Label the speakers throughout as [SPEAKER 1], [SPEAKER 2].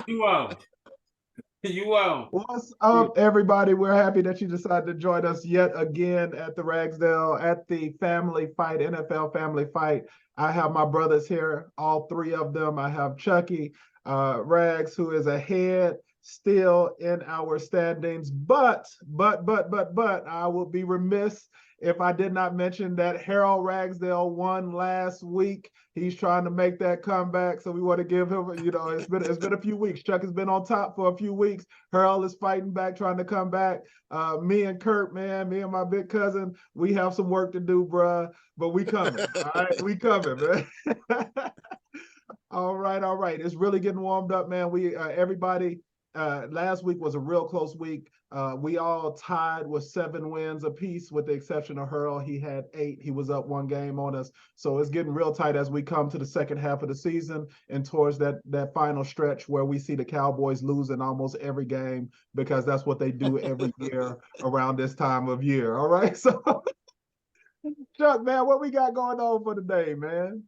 [SPEAKER 1] You out. You out.
[SPEAKER 2] What's up, everybody? We're happy that you decided to join us yet again at the Ragsdale, at the Family Fight, NFL Family Fight. I have my brothers here, all three of them. I have Chucky, Rags, who is ahead still in our standings. But I will be remiss if I did not mention that Harold Ragsdale won last week. He's trying to make that comeback, so we want to give him, it's been a few weeks. Chuck has been on top for a few weeks. Harold is fighting back, trying to come back. Me and Kurt, man, me and my big cousin, we have some work to do, bruh, but we coming. All right, we coming, man. All right. It's really getting warmed up, man. We everybody. Last week was a real close week. We all tied with 7 wins apiece, with the exception of Hurl. He had 8. He was up 1 game on us. So it's getting real tight as we come to the second half of the season and towards that final stretch where we see the Cowboys losing almost every game, because that's what they do every year around this time of year. All right. So, Chuck, man, what we got going on for today, man?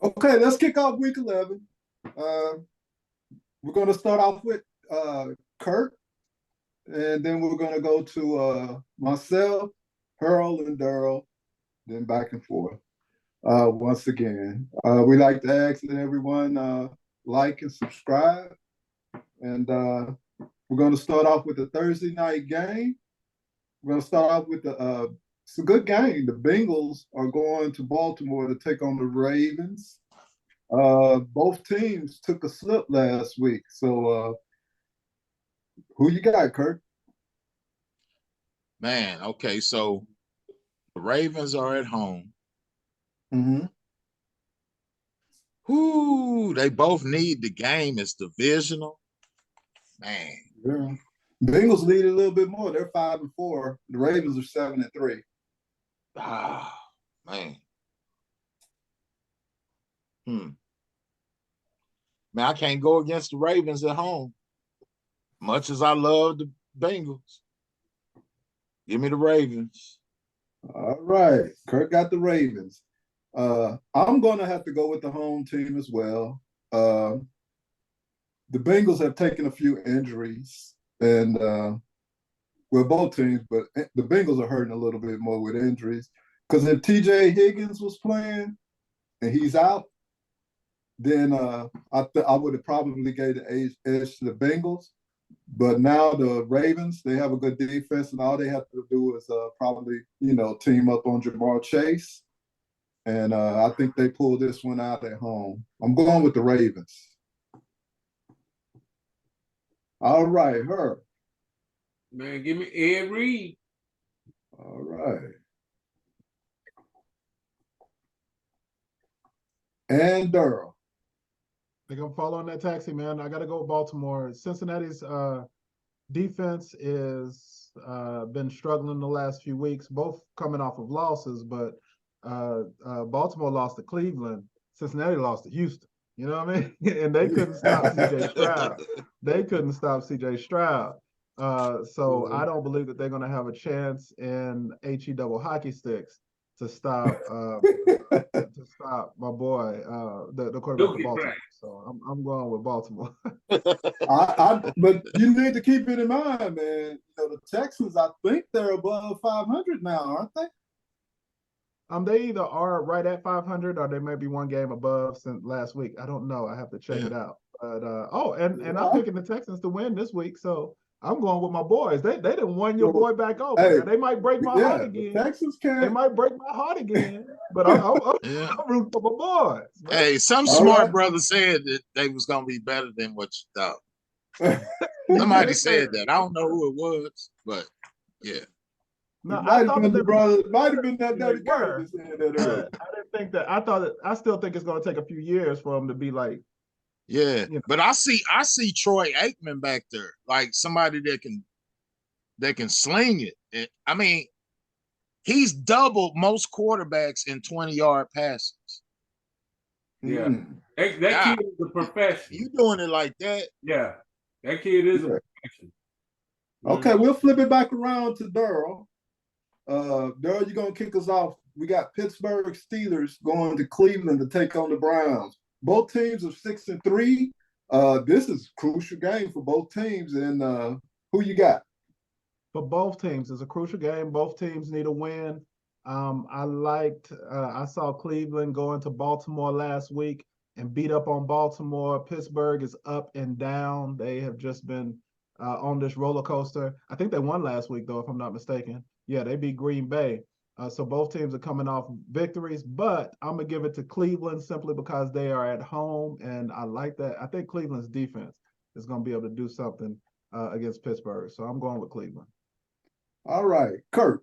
[SPEAKER 3] Okay, let's kick off week 11. We're going to start off with Kurt, and then we're going to go to myself, Harold, and Daryl, then back and forth. Once again, we like to ask that everyone like and subscribe, and we're going to start off with the Thursday night game. We're going to start off with it's a good game. The Bengals are going to Baltimore to take on the Ravens. Both teams took a slip last week. So who you got, Kurt?
[SPEAKER 4] Man, okay, so the Ravens are at home.
[SPEAKER 3] Mm-hmm.
[SPEAKER 4] Whoo, they both need the game. It's divisional. Man.
[SPEAKER 3] Yeah. Bengals lead a little bit more. They're 5-4. The Ravens are 7-3.
[SPEAKER 4] Ah, man. Man, I can't go against the Ravens at home. Much as I love the Bengals. Give me the Ravens.
[SPEAKER 3] All right. Kurt got the Ravens. I'm going to have to go with the home team as well. The Bengals have taken a few injuries, and both teams, but the Bengals are hurting a little bit more with injuries. Because if TJ Higgins was playing and he's out, then I would have probably gave the edge to the Bengals. But now the Ravens, they have a good defense, and all they have to do is probably, team up on Jamar Chase. And I think they pull this one out at home. I'm going with the Ravens. All right, Herb.
[SPEAKER 1] Man, give me Ed Reed.
[SPEAKER 3] All right. And Daryl.
[SPEAKER 2] I think I'm following that taxi, man. I got to go with Baltimore. Cincinnati's defense is been struggling the last few weeks, both coming off of losses, but Baltimore lost to Cleveland. Cincinnati lost to Houston. You know what I mean? And they couldn't stop C.J. Stroud. They couldn't stop C.J. Stroud. So I don't believe that they're going to have a chance in HE double hockey sticks to stop my boy, the quarterback of Baltimore. So I'm going with Baltimore.
[SPEAKER 3] But you need to keep it in mind, man. The Texans, I think they're above 500 now, aren't they?
[SPEAKER 2] They either are right at 500 or they may be one game above since last week. I don't know. I have to check it out. But I'm picking the Texans to win this week, so I'm going with my boys. They done won your boy back over. Hey, they might break my heart again.
[SPEAKER 3] Texans can.
[SPEAKER 2] They might break my heart again. But I'm rooting for my boys.
[SPEAKER 4] Man. Hey, some smart brother said that they was gonna be better than what you thought. Somebody said that. I don't know who it was, but yeah.
[SPEAKER 2] No,
[SPEAKER 3] might have been that Daddy Kurt that said that earlier.
[SPEAKER 2] I didn't think that. I still think it's going to take a few years for him to be like.
[SPEAKER 4] Yeah, but I see Troy Aikman back there, like somebody that can sling it. I mean, he's doubled most quarterbacks in 20-yard passes.
[SPEAKER 1] Yeah, that kid is a professional.
[SPEAKER 4] You doing it like that?
[SPEAKER 1] Yeah, that kid is a professional.
[SPEAKER 3] Okay, we'll flip it back around to Daryl. Daryl, you're gonna kick us off. We got Pittsburgh Steelers going to Cleveland to take on the Browns. Both teams are 6-3. This is a crucial game for both teams. And who you got?
[SPEAKER 2] For both teams, it's a crucial game. Both teams need a win. I saw Cleveland go into Baltimore last week and beat up on Baltimore. Pittsburgh is up and down. They have just been on this roller coaster. I think they won last week, though, if I'm not mistaken. Yeah, they beat Green Bay. So both teams are coming off victories, but I'm going to give it to Cleveland simply because they are at home, and I like that. I think Cleveland's defense is going to be able to do something against Pittsburgh. So I'm going with Cleveland.
[SPEAKER 3] All right, Kurt.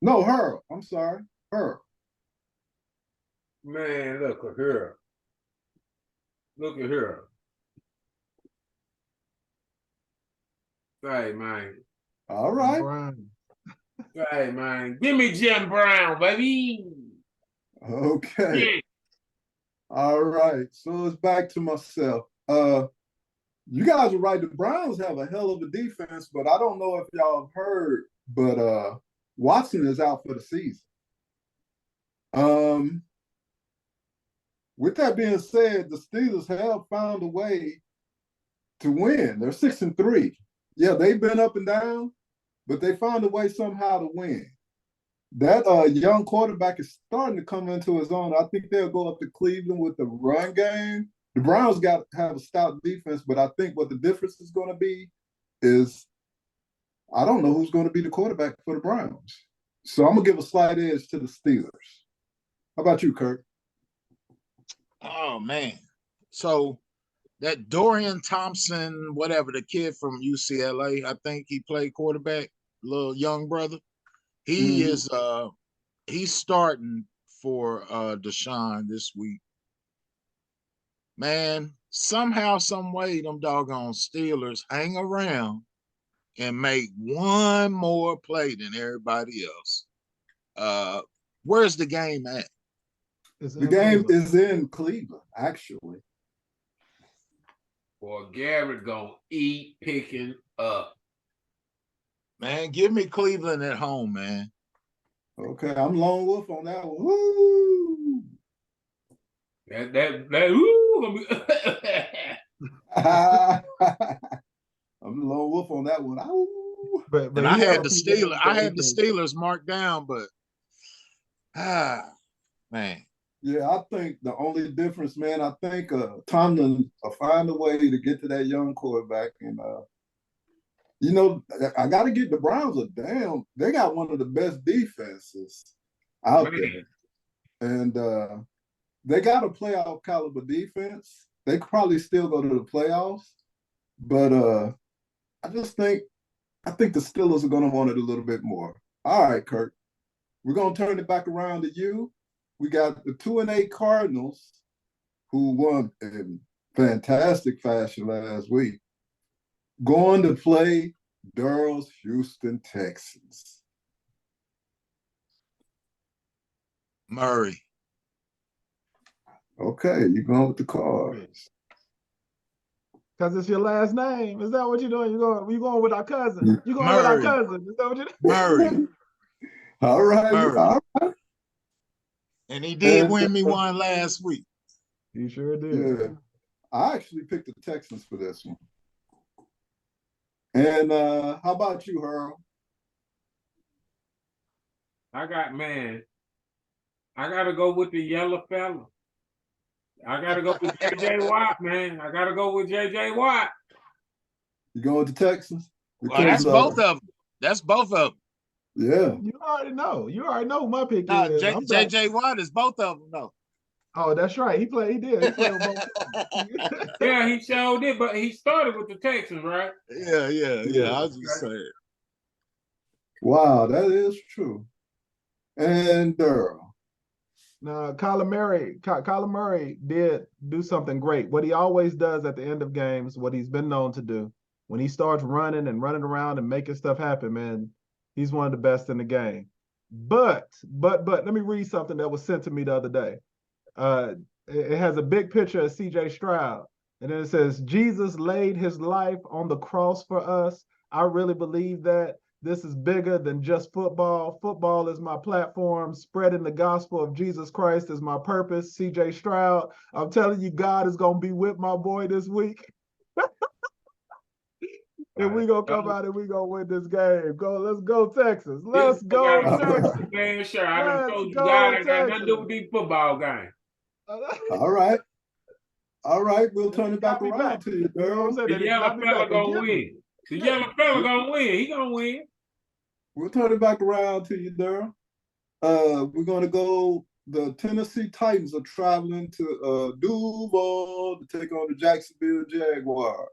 [SPEAKER 3] No, Herb. I'm sorry, Herb.
[SPEAKER 1] Man, look at here. Look at here. Hey, man.
[SPEAKER 3] All right.
[SPEAKER 2] Brown.
[SPEAKER 1] Hey, man. Give me Jim Brown, baby.
[SPEAKER 3] Okay.
[SPEAKER 1] Yeah.
[SPEAKER 3] All right. So it's back to myself. You guys are right. The Browns have a hell of a defense, but I don't know if y'all have heard, but Watson is out for the season. With that being said, the Steelers have found a way to win. They're 6-3. Yeah, they've been up and down, but they found a way somehow to win. That young quarterback is starting to come into his own. I think they'll go up to Cleveland with the run game. The Browns got to have a stout defense, but I think what the difference is going to be is I don't know who's going to be the quarterback for the Browns. So I'm going to give a slight edge to the Steelers. How about you, Kurt?
[SPEAKER 4] Oh, man. So that Dorian Thompson, whatever, the kid from UCLA, I think he played quarterback, little young brother. He is he's starting for Deshaun this week. Man, somehow, some way, them doggone Steelers hang around and make one more play than everybody else. Where's the game at?
[SPEAKER 3] The game is in Cleveland, actually.
[SPEAKER 1] Boy, Garrett gonna eat picking up.
[SPEAKER 3] Man,
[SPEAKER 4] give me Cleveland at home, man.
[SPEAKER 3] Okay, I'm Lone Wolf on that one. Woo!
[SPEAKER 1] That woo!
[SPEAKER 3] I'm the Lone Wolf on that one. Ow.
[SPEAKER 4] But I had the Steelers. I had the Steelers marked down, but man.
[SPEAKER 3] Yeah, I think the only difference, man, I think Tomlin will find a way to get to that young quarterback. And, I got to get the Browns a damn. They got one of the best defenses out there. And they got a playoff caliber defense. They could probably still go to the playoffs. But I think the Steelers are going to want it a little bit more. All right, Kurt. We're going to turn it back around to you. We got the 2-8 Cardinals, who won in fantastic fashion last week, going to play Daryl's Houston Texans.
[SPEAKER 4] Murray.
[SPEAKER 3] Okay, you're going with the Cards.
[SPEAKER 2] Because it's your last name. Is that what you're doing? You going with our cousin? You going with our cousin? Is that what you're doing?
[SPEAKER 4] Murray.
[SPEAKER 3] All right. Murray. All right.
[SPEAKER 4] And he did win me one last week.
[SPEAKER 2] He sure did.
[SPEAKER 3] Yeah. I actually picked the Texans for this one. And how about you, Harold?
[SPEAKER 1] I got to go with the yellow fella. I got to go with J.J. Watt, man. I got to go with J.J. Watt.
[SPEAKER 3] You going with the Texans?
[SPEAKER 4] Well, that's both of them. That's both of them.
[SPEAKER 3] Yeah.
[SPEAKER 2] You already know. You already know who my pick is.
[SPEAKER 4] J.J. Watt is both of them, though.
[SPEAKER 2] Oh, that's right. He did. He played with both.
[SPEAKER 1] Yeah, he showed it, but he started with the Texans, right?
[SPEAKER 4] Yeah. I was just saying.
[SPEAKER 3] Wow, that is true. And Daryl.
[SPEAKER 2] Now, Kyler Murray did do something great. What he always does at the end of games, what he's been known to do, when he starts running around and making stuff happen, man, he's one of the best in the game. But let me read something that was sent to me the other day. It has a big picture of C.J. Stroud, and then it says, Jesus laid his life on the cross for us. I really believe that. This is bigger than just football. Football is my platform. Spreading the gospel of Jesus Christ is my purpose. CJ Stroud, I'm telling you, God is going to be with my boy this week. And we going to come out and we going to win this game. Let's go, Texas. Let's go, Texas.
[SPEAKER 1] Man, sure. I done
[SPEAKER 2] Let's
[SPEAKER 1] told you,
[SPEAKER 2] go,
[SPEAKER 1] God ain't got nothing to
[SPEAKER 2] Texas.
[SPEAKER 1] do with these football games.
[SPEAKER 3] All right. All right, we'll turn it back around to you,
[SPEAKER 2] You know what I'm
[SPEAKER 3] Daryl.
[SPEAKER 2] saying?
[SPEAKER 1] The
[SPEAKER 2] They
[SPEAKER 1] yellow
[SPEAKER 2] got me
[SPEAKER 1] fella
[SPEAKER 2] back. They
[SPEAKER 1] gonna
[SPEAKER 2] get me.
[SPEAKER 1] win. The yellow fella gonna win. He gonna win.
[SPEAKER 3] We'll turn it back around to you, Daryl. We're gonna go. The Tennessee Titans are traveling to Duval to take on the Jacksonville Jaguars.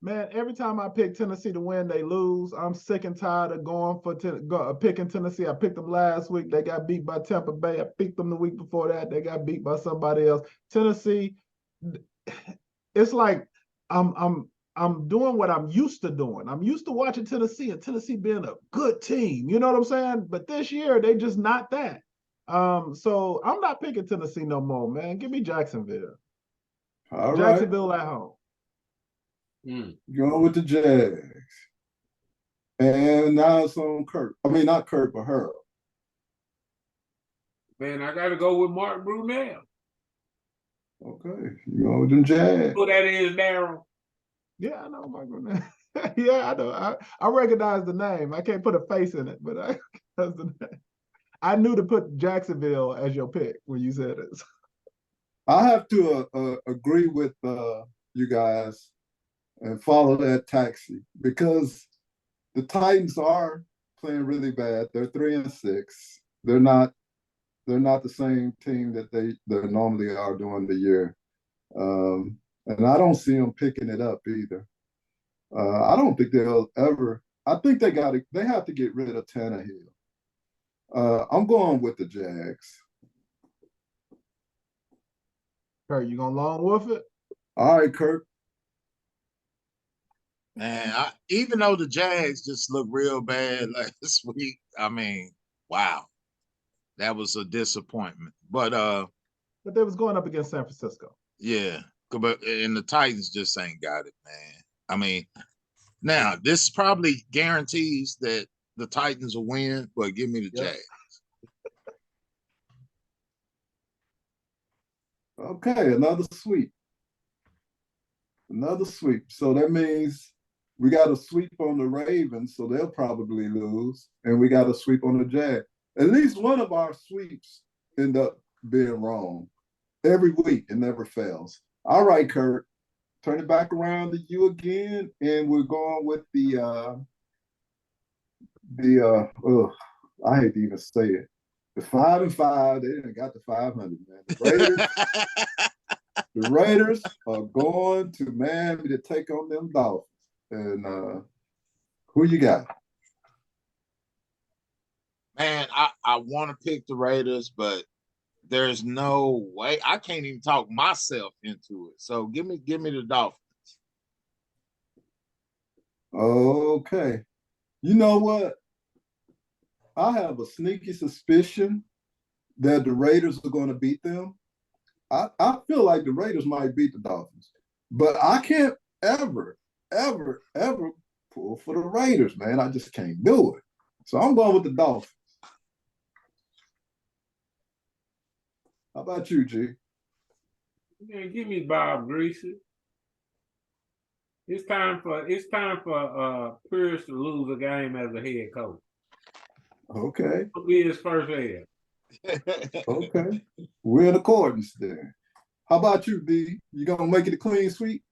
[SPEAKER 2] Man, every time I pick Tennessee to win, they lose. I'm sick and tired of going for picking Tennessee. I picked them last week. They got beat by Tampa Bay. I picked them the week before that. They got beat by somebody else. Tennessee, it's like I'm doing what I'm used to doing. I'm used to watching Tennessee and Tennessee being a good team. You know what I'm saying? But this year they just not that. So I'm not picking Tennessee no more, man. Give me Jacksonville.
[SPEAKER 3] All
[SPEAKER 2] Jacksonville
[SPEAKER 3] right.
[SPEAKER 2] at home.
[SPEAKER 3] Going with the Jags. And now it's on Kirk. I mean, not Kirk, but Harold.
[SPEAKER 1] Man, I gotta go with Mark Brunell.
[SPEAKER 3] Okay, you go with them Jags.
[SPEAKER 1] Who that is, Daryl?
[SPEAKER 2] Yeah, I know Mark Brunell. Yeah, I know. I recognize the name. I can't put a face in it, but I recognize the name. I knew to put Jacksonville as your pick when you said it.
[SPEAKER 3] I have to agree with you guys and follow that taxi because the Titans are playing really bad. They're 3-6. They're not the same team that they normally are during the year. And I don't see them picking it up either. I don't think they'll ever. I think they have to get rid of Tannehill. I'm going with the Jags.
[SPEAKER 2] Kurt, you gonna long wolf it?
[SPEAKER 3] All right, Kirk.
[SPEAKER 4] Man, even though the Jags just look real bad last week, I mean, wow, that was a disappointment. But
[SPEAKER 2] they was going up against San Francisco.
[SPEAKER 4] Yeah, and the Titans just ain't got it, man. I mean, now this probably guarantees that the Titans will win, but give me the Jags.
[SPEAKER 3] Okay, another sweep. Another sweep. So that means we got a sweep on the Ravens, so they'll probably lose. And we got a sweep on the Jags. At least one of our sweeps end up being wrong. Every week, it never fails. All right, Kurt. Turn it back around to you again, and we're going with I hate to even say it. The 5-5, they didn't got the 500, man. The Raiders are going to Miami to take on them Dolphins. And who you got?
[SPEAKER 4] Man, I want to pick the Raiders, but there's no way. I can't even talk myself into it. So give me the Dolphins.
[SPEAKER 3] Okay. You know what? I have a sneaky suspicion that the Raiders are going to beat them. I feel like the Raiders might beat the Dolphins, but I can't ever pull for the Raiders, man. I just can't do it. So I'm going with the Dolphins. How about you, G?
[SPEAKER 1] Yeah, give me Bob Greasy. It's time for Pierce to lose a game as a head coach.
[SPEAKER 3] Okay.
[SPEAKER 1] It'll be his first head.
[SPEAKER 3] Okay. We're in accordance there. How about you, D? You gonna make it a clean sweep?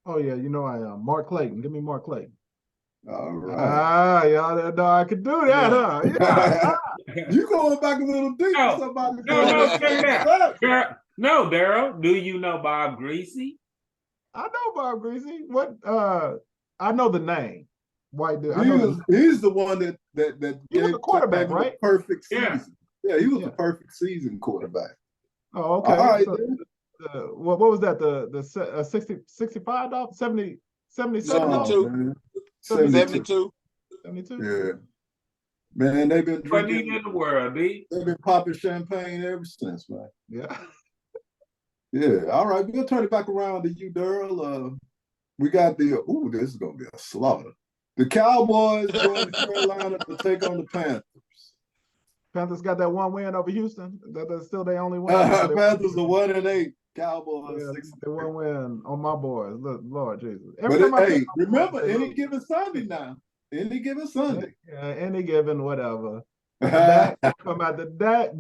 [SPEAKER 2] Oh yeah, you know I am. Mark Clayton. Give me Mark Clayton.
[SPEAKER 3] All right.
[SPEAKER 2] Y'all didn't know I could do that, huh? Yeah.
[SPEAKER 3] You going back a little deep.
[SPEAKER 1] No, say that. No, Daryl. Do you know Bob Greasy?
[SPEAKER 2] I know Bob Greasy. What? I know the name. White dude.
[SPEAKER 3] He's the one that
[SPEAKER 2] he was the quarterback, right?
[SPEAKER 3] The perfect season. Yeah, he was the perfect season quarterback.
[SPEAKER 2] Oh, okay.
[SPEAKER 3] All right.
[SPEAKER 2] So, what was that? The 65 dollars, 77
[SPEAKER 4] 72.
[SPEAKER 3] Yeah. Man, they've been drinking
[SPEAKER 1] in the world, D.
[SPEAKER 3] They've been popping champagne ever since, man.
[SPEAKER 2] Yeah.
[SPEAKER 3] Yeah. All right, we'll turn it back around to you, Daryl. We got this is gonna be a slaughter. The Cowboys going to Carolina to take on the Panthers.
[SPEAKER 2] Panthers got that one win over Houston. That's still their only win.
[SPEAKER 3] Panthers are 1-8. Cowboys
[SPEAKER 2] Yeah,
[SPEAKER 3] 6.
[SPEAKER 2] they one win on my boys. Look, Lord Jesus.
[SPEAKER 3] But hey, remember, any given Sunday now. Any given Sunday.
[SPEAKER 2] Yeah, any given whatever. That come out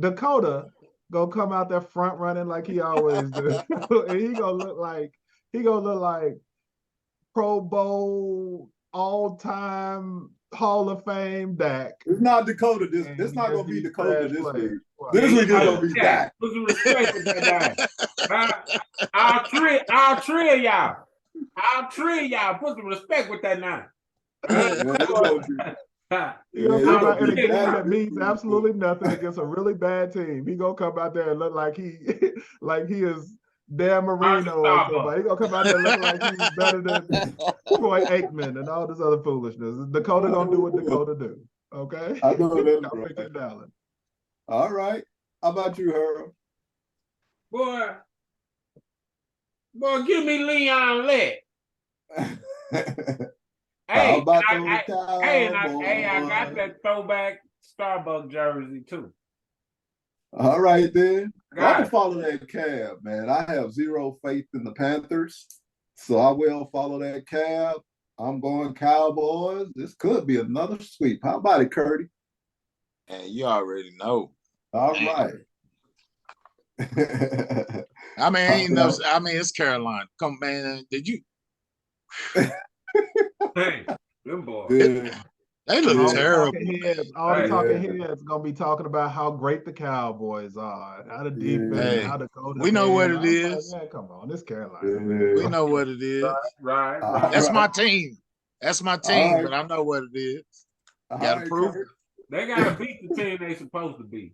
[SPEAKER 2] Dakota gonna come out there front running like he always do. And he gonna look like Pro Bowl all-time Hall of Fame Dak.
[SPEAKER 3] It's not Dakota. This not gonna be Dakota this week. This week is gonna be Dak.
[SPEAKER 1] Put some respect with that guy. I'll three of y'all. Put some respect with that now.
[SPEAKER 2] In a game that means absolutely nothing against a really bad team. He gonna come out there and look like he is Dan Marino or somebody. He gonna come out there looking like he's better than Troy Aikman and all this other foolishness. Dakota gonna do what Dakota do. Okay?
[SPEAKER 3] I know that's right. All right. How about you, Harold?
[SPEAKER 1] Boy, give me Leon Lett.
[SPEAKER 3] Hey,
[SPEAKER 1] I got that throwback Starbucks jersey too.
[SPEAKER 3] All right, then. I'm gonna follow that cab, man. I have zero faith in the Panthers, so I will follow that cab. I'm going Cowboys. This could be another sweep. How about it, Curdy?
[SPEAKER 4] And you already know.
[SPEAKER 3] All right.
[SPEAKER 4] I mean, it's Carolina. Come, man. Did you?
[SPEAKER 1] Hey, them boys.
[SPEAKER 3] Yeah.
[SPEAKER 4] They look terrible.
[SPEAKER 2] All the talking heads gonna be talking about how great the Cowboys are, how the defense, how the Dakota.
[SPEAKER 4] We know what it is.
[SPEAKER 2] Like, come on, this Carolina.
[SPEAKER 4] We know what it is.
[SPEAKER 1] Right.
[SPEAKER 4] That's my team. That's my team, but I know what it is. Gotta prove it.
[SPEAKER 1] They gotta beat the team they supposed to beat.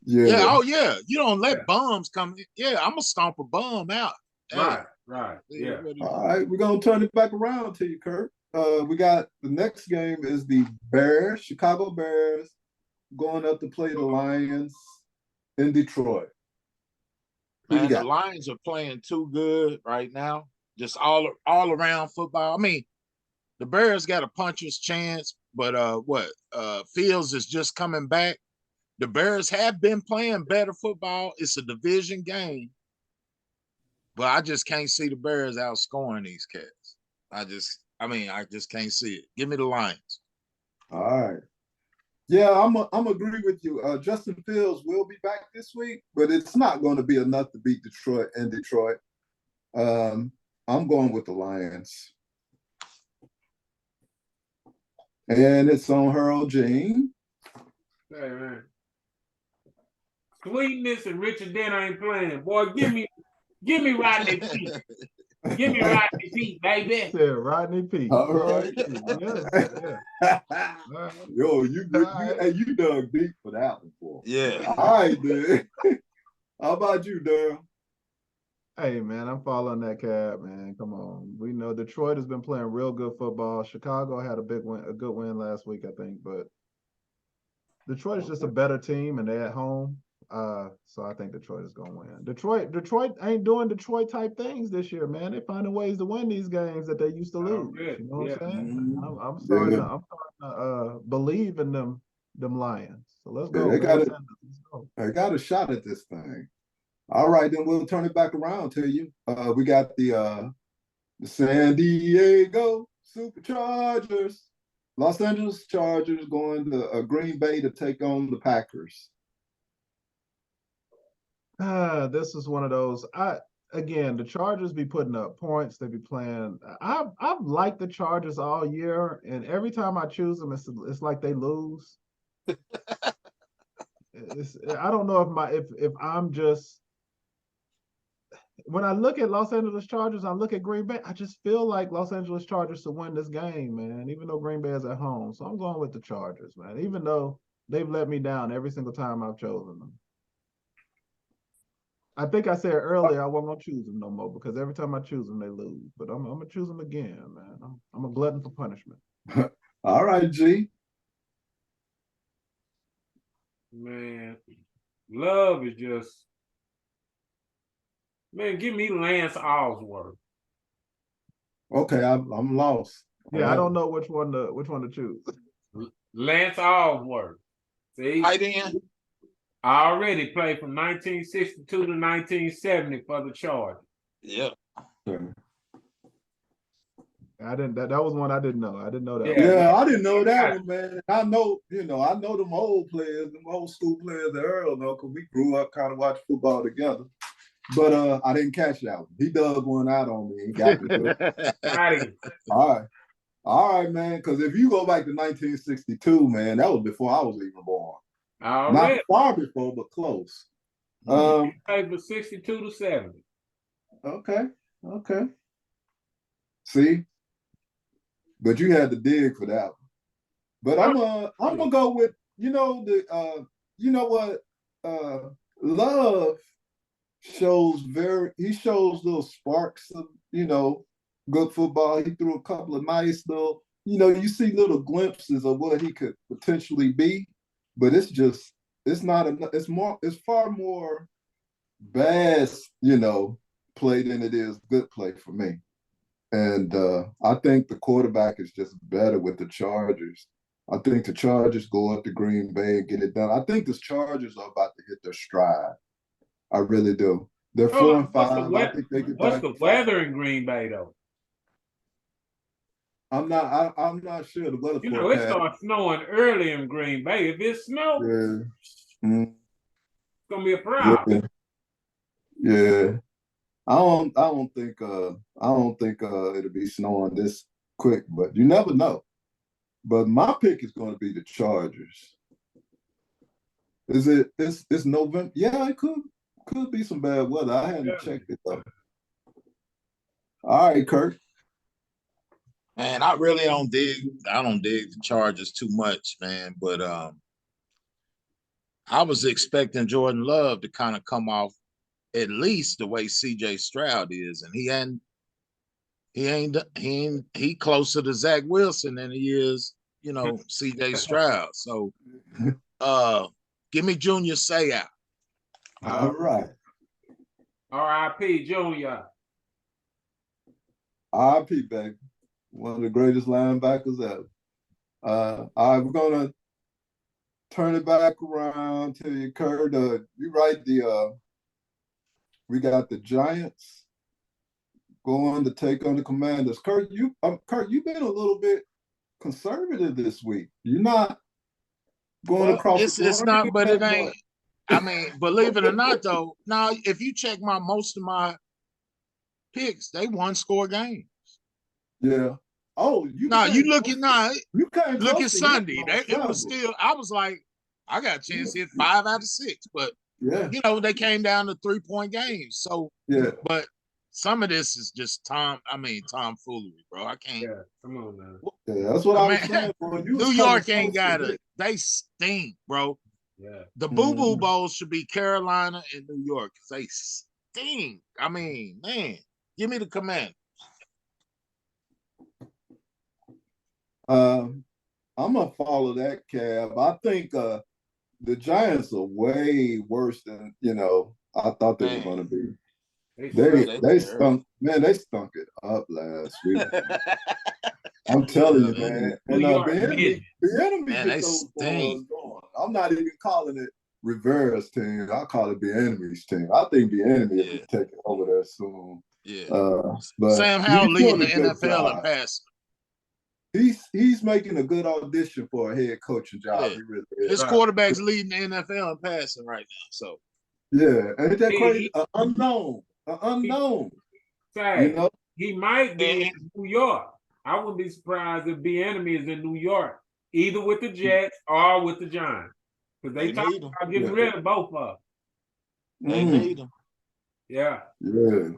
[SPEAKER 3] Yeah.
[SPEAKER 4] Oh yeah. You don't let bums come in. Yeah, I'm gonna stomp a bum out.
[SPEAKER 1] Right. Yeah.
[SPEAKER 3] All right, we're gonna turn it back around to you, Kurt. We got the next game is the Chicago Bears, going up to play the Lions in Detroit.
[SPEAKER 4] Man, the Lions are playing too good right now. Just all around football. I mean, the Bears got a puncher's chance, but Fields is just coming back. The Bears have been playing better football. It's a division game. But I just can't see the Bears outscoring these cats. I just can't see it. Give me the Lions.
[SPEAKER 3] All right. Yeah, I'm agree with you. Justin Fields will be back this week, but it's not going to be enough to beat Detroit and Detroit. I'm going with the Lions. And it's on Harold Jean.
[SPEAKER 1] Hey, man. Sweetness and Richard Denner ain't playing. Boy, give me Rodney Peete. Give me Rodney Peete, baby.
[SPEAKER 2] Yeah, Rodney Peete.
[SPEAKER 3] All right.
[SPEAKER 2] Yeah.
[SPEAKER 3] Yo, you dug deep for that one, boy.
[SPEAKER 4] Yeah.
[SPEAKER 3] All right, dude. How about you, Daryl?
[SPEAKER 2] Hey, man, I'm following that cab, man. Come on. We know Detroit has been playing real good football. Chicago had a good win last week, I think, but Detroit is just a better team, and they're at home. So I think Detroit is going to win. Detroit ain't doing Detroit-type things this year, man. They're finding ways to win these games that they used to lose. You know what I'm saying? I'm starting to believe in them Lions. So let's go.
[SPEAKER 3] They got a shot at this thing. All right, then we'll turn it back around to you. We got the San Diego Superchargers, Los Angeles Chargers going to Green Bay to take on the Packers.
[SPEAKER 2] This is one of those. Again, the Chargers be putting up points. They be playing. I've liked the Chargers all year, and every time I choose them, it's like they lose. I don't know if I'm just. When I look at Los Angeles Chargers, I look at Green Bay. I just feel like Los Angeles Chargers to win this game, man. Even though Green Bay is at home, so I'm going with the Chargers, man. Even though they've let me down every single time I've chosen them. I think I said earlier I wasn't gonna choose them no more because every time I choose them they lose. But I'm gonna choose them again, man. I'm a glutton for punishment.
[SPEAKER 3] All right, G.
[SPEAKER 1] Man, love is just. Man, give me Lance Osworth.
[SPEAKER 3] Okay, I'm lost.
[SPEAKER 2] Yeah, I don't know which one to choose.
[SPEAKER 1] Lance Allsworth. See,
[SPEAKER 4] Tight end.
[SPEAKER 1] I already played from 1962 to 1970 for the Chargers.
[SPEAKER 4] Yeah.
[SPEAKER 2] I didn't. That was one I didn't know. I didn't know that.
[SPEAKER 3] Yeah, I didn't know that one, man. I know, I know them old players, them old school players that Earl know, because we grew up kind of watching football together. But I didn't catch that one. He dug one out on me. He got me. All right, man. Because if you go back to 1962, man, that was before I was even born. Not far before, but close.
[SPEAKER 1] Played from 62 to 70.
[SPEAKER 3] Okay. See, but you had to dig for that one. But I'm gonna go with Love shows little sparks of good football. He threw a couple of nice little, you see little glimpses of what he could potentially be, but it's not enough. It's far more bad, play than it is good play for me. And I think the quarterback is just better with the Chargers. I think the Chargers go up to Green Bay and get it done. I think the Chargers are about to hit their stride. I really do. They're 4-5. I think they get
[SPEAKER 1] What's the weather in Green Bay though?
[SPEAKER 3] I'm not sure the weather
[SPEAKER 1] forecast. It starts snowing early in Green Bay. If it snows, it's gonna be a problem.
[SPEAKER 3] Yeah. I don't think it'll be snowing this quick, but you never know. But my pick is going to be the Chargers. It's November? Yeah, it could be some bad weather. I hadn't checked it though. All right, Kurt.
[SPEAKER 4] Man, I really don't dig the Chargers too much, man. But I was expecting Jordan Love to kind of come off at least the way CJ Stroud is, and he closer to Zach Wilson than he is, CJ Stroud. So give me Junior Seau.
[SPEAKER 3] All right.
[SPEAKER 1] R.I.P. Junior.
[SPEAKER 3] R.I.P. baby. One of the greatest linebackers ever. All right, we're gonna turn it back around to you, Kurt. You right, we got the Giants going to take on the Commanders. Kurt, you've been a little bit conservative this week. You're not going across.
[SPEAKER 4] It's not, but it ain't. I mean, believe it or not, though. Now, if you check most of my picks, they one-score games.
[SPEAKER 3] Yeah. Oh, you
[SPEAKER 4] look at Sunday. It was still. I was like, I got a chance to hit 5 out of 6, but.
[SPEAKER 3] Yeah.
[SPEAKER 4] They came down to 3-point games. So,
[SPEAKER 3] yeah.
[SPEAKER 4] But some of this is just tomfoolery, bro. I can't.
[SPEAKER 1] Yeah, come on, man.
[SPEAKER 3] Yeah, that's what I was saying, bro.
[SPEAKER 4] New York ain't got it. They stink, bro.
[SPEAKER 1] Yeah.
[SPEAKER 4] The Boo-Boo Bowls should be Carolina and New York because they stink. I mean, man, give me the Commanders.
[SPEAKER 3] I'm gonna follow that, Cab. I think the Giants are way worse than I thought they were going to be. They stunk, man. They stunk it up last week. I'm telling you, man. And the enemy
[SPEAKER 4] man, they stink.
[SPEAKER 3] I'm not even calling it Rivera's team. I call it the enemy's team. I think the enemy will be taking over there soon.
[SPEAKER 4] Yeah.
[SPEAKER 3] But
[SPEAKER 4] Sam Howell leading the NFL in passing.
[SPEAKER 3] He's making a good audition for a head coaching job.
[SPEAKER 4] Yeah.
[SPEAKER 3] He really is.
[SPEAKER 4] His quarterback's leading the NFL in passing right now. So
[SPEAKER 3] yeah, ain't that crazy? An unknown.
[SPEAKER 1] He might be in New York. I wouldn't be surprised if Bieniemy is in New York, either with the Jets or with the Giants, because they talk about getting rid of both of them.
[SPEAKER 4] They need him.
[SPEAKER 1] Yeah.
[SPEAKER 3] Yeah.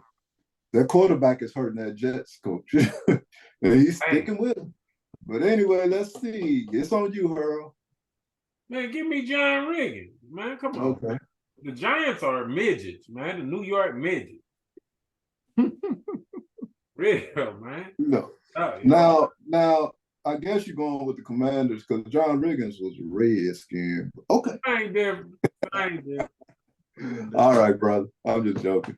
[SPEAKER 3] That quarterback is hurting that Jets coach, and he's sticking with him. But anyway, let's see. It's on you, Earl.
[SPEAKER 1] Man, give me John Riggins. Man, come on.
[SPEAKER 3] Okay.
[SPEAKER 1] The Giants are midgets, man. The New York midgets. Real, man.
[SPEAKER 3] No. Now, I guess you're going with the Commanders because John Riggins was Redskin. Okay.
[SPEAKER 1] I ain't different.
[SPEAKER 3] All right, brother. I'm just joking.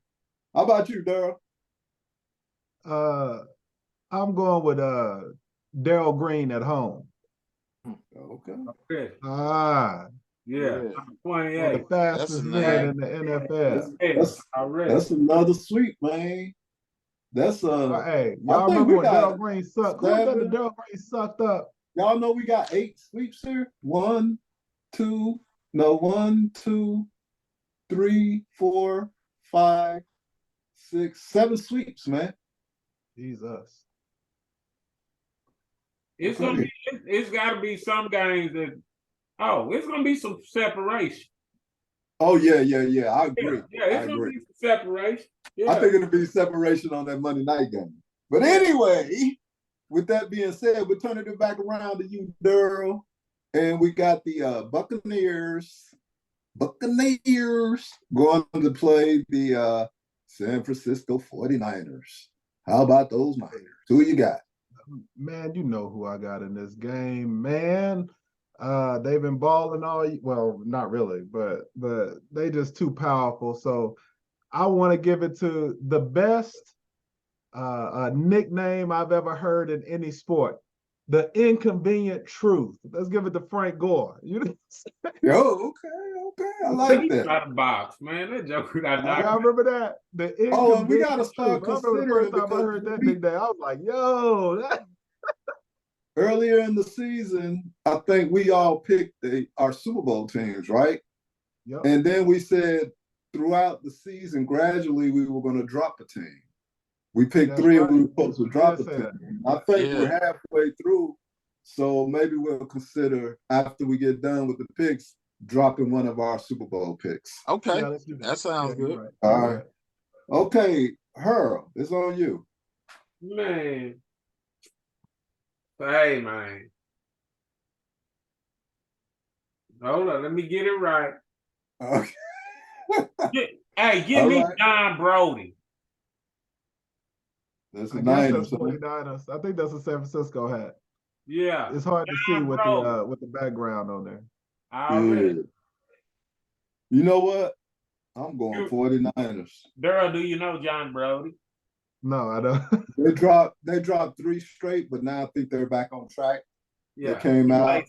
[SPEAKER 3] How about you, Daryl?
[SPEAKER 2] I'm going with Darryl Green at home.
[SPEAKER 3] Okay.
[SPEAKER 1] Okay.
[SPEAKER 2] Ah,
[SPEAKER 1] Yeah.
[SPEAKER 3] Yeah.
[SPEAKER 1] I'm
[SPEAKER 2] one
[SPEAKER 1] 28.
[SPEAKER 2] of the fastest men
[SPEAKER 4] name.
[SPEAKER 2] in the NFL.
[SPEAKER 3] That's another sweep, man. That's
[SPEAKER 2] Hey,
[SPEAKER 3] I
[SPEAKER 2] y'all
[SPEAKER 3] think
[SPEAKER 2] remember
[SPEAKER 3] we
[SPEAKER 2] when
[SPEAKER 3] got
[SPEAKER 2] Darryl Green sucked? Who was that? The
[SPEAKER 3] 7.
[SPEAKER 2] Darryl Green sucked up.
[SPEAKER 3] Y'all know we got 8 sweeps here. 1, 2, no, 1, 2, 3, 4, 5, 6, 7 sweeps, man.
[SPEAKER 2] Jesus.
[SPEAKER 1] It's
[SPEAKER 3] Okay.
[SPEAKER 1] gonna be. It's got to be some games that. Oh, it's gonna be some separation.
[SPEAKER 3] Oh yeah. I agree.
[SPEAKER 1] Yeah, it's
[SPEAKER 3] I
[SPEAKER 1] gonna
[SPEAKER 3] agree.
[SPEAKER 1] be some separation. Yeah.
[SPEAKER 3] I think it'll be separation on that Monday night game. But anyway, with that being said, we're turning it back around to you, Daryl. And we got the Buccaneers going to play the San Francisco 49ers. How about those Niners? Who you got?
[SPEAKER 2] Man, you know who I got in this game, man. They've been balling well, not really, but they just too powerful. So I want to give it to the best nickname I've ever heard in any sport. The inconvenient truth. Let's give it to Frank Gore. You know?
[SPEAKER 3] Oh, okay. I like that.
[SPEAKER 1] Out of box, man. That joke got knocked.
[SPEAKER 2] Y'all remember that? The
[SPEAKER 3] and we
[SPEAKER 2] inconvenient
[SPEAKER 3] gotta start
[SPEAKER 2] truth. I remember the
[SPEAKER 3] considering
[SPEAKER 2] first time I heard that nickname, I was like, yo, that.
[SPEAKER 3] Earlier in the season, I think we all picked our Super Bowl teams, right?
[SPEAKER 2] Yep.
[SPEAKER 3] And then we said throughout the season, gradually we were going to drop a team. We picked 3 and we were supposed to drop a team. I think we're halfway through, so maybe we'll consider after we get done with the picks, dropping one of our Super Bowl picks.
[SPEAKER 4] Okay, that sounds good.
[SPEAKER 3] Right. All right. Okay, Harold, it's on you.
[SPEAKER 1] Man. Hey, man. Hold on, let me get it right.
[SPEAKER 3] Okay.
[SPEAKER 1] Give me John Brody.
[SPEAKER 3] That's the Niners.
[SPEAKER 2] That's 49ers. I think that's a San Francisco hat.
[SPEAKER 1] Yeah.
[SPEAKER 2] It's hard to see with the background on there.
[SPEAKER 3] Yeah. You know what? I'm going 49ers.
[SPEAKER 1] Daryl, do you know John Brody?
[SPEAKER 2] No, I don't.
[SPEAKER 3] They dropped 3 straight, but now I think they're back on track.
[SPEAKER 1] Yeah.
[SPEAKER 3] They came out. I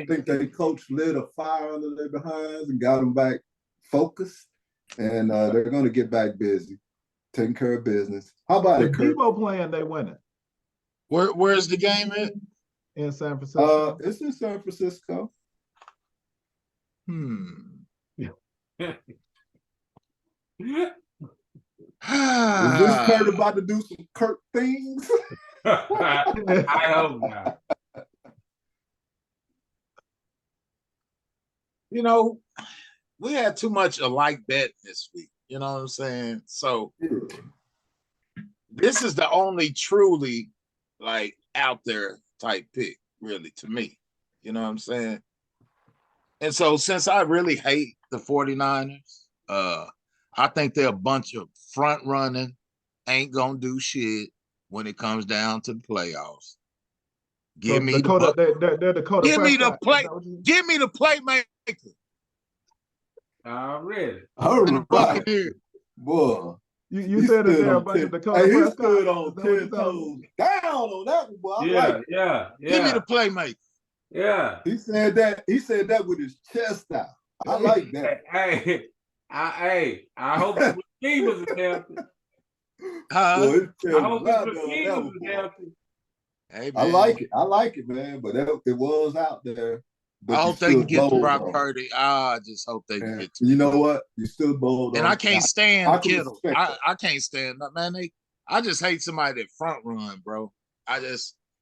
[SPEAKER 3] think they coach lit a fire under their behinds and got them back focused. And they're going to get back busy, taking care of business. How about it, Kurt?
[SPEAKER 2] Debo playing, they winning.
[SPEAKER 4] Where's the game at?
[SPEAKER 2] In San Francisco.
[SPEAKER 3] It's in San Francisco. Is this Kurt about to do some Kurt things?
[SPEAKER 1] I hope not.
[SPEAKER 4] You know, we had too much alike bet this week. You know what I'm saying? So this is the only truly like out there type pick, really, to me. You know what I'm saying? And so since I really hate the 49ers, I think they're a bunch of front running, ain't gonna do shit when it comes down to the playoffs. Give me the playmaker.
[SPEAKER 1] Already.
[SPEAKER 3] All right. Boy.
[SPEAKER 2] You said it there, a bunch of Dakota Prescott.
[SPEAKER 3] He stood on 10 toes down on that one, boy.
[SPEAKER 1] Yeah.
[SPEAKER 4] Give me the playmaker.
[SPEAKER 1] Yeah.
[SPEAKER 3] He said that with his chest out. I like that.
[SPEAKER 1] I hope the receivers are healthy.
[SPEAKER 3] I
[SPEAKER 1] hope the receivers are healthy.
[SPEAKER 4] Hey,
[SPEAKER 3] I like it, man. But it was out there. But
[SPEAKER 4] I hope they can get to Brock Purdy. I just hope they can get to.
[SPEAKER 3] You know what? You still bold.
[SPEAKER 4] And I can't stand Kittle. I can't stand that, man. I just hate somebody that front run, bro. And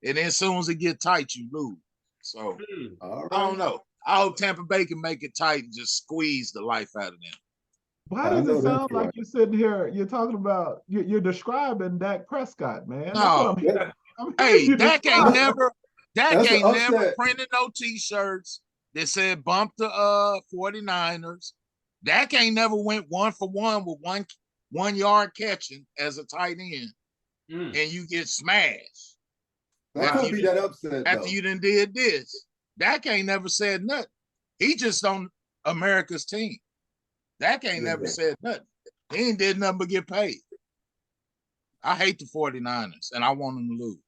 [SPEAKER 4] then as soon as it get tight, you lose. So I don't know. I hope Tampa Bay can make it tight and just squeeze the life out of them.
[SPEAKER 2] Why does it sound like you're sitting here? You're talking about you're describing Dak Prescott, man.
[SPEAKER 4] No, hey, Dak ain't never printed no T-shirts that said bump the 49ers. Dak ain't never went 1 for 1 with 1 yard catching as a tight end, and you get smashed.
[SPEAKER 3] That could be that upset
[SPEAKER 4] after you done did this. Dak ain't never said nothing. He just on America's team. Dak ain't never said nothing. He ain't did nothing but get paid. I hate the 49ers, and I want them to lose.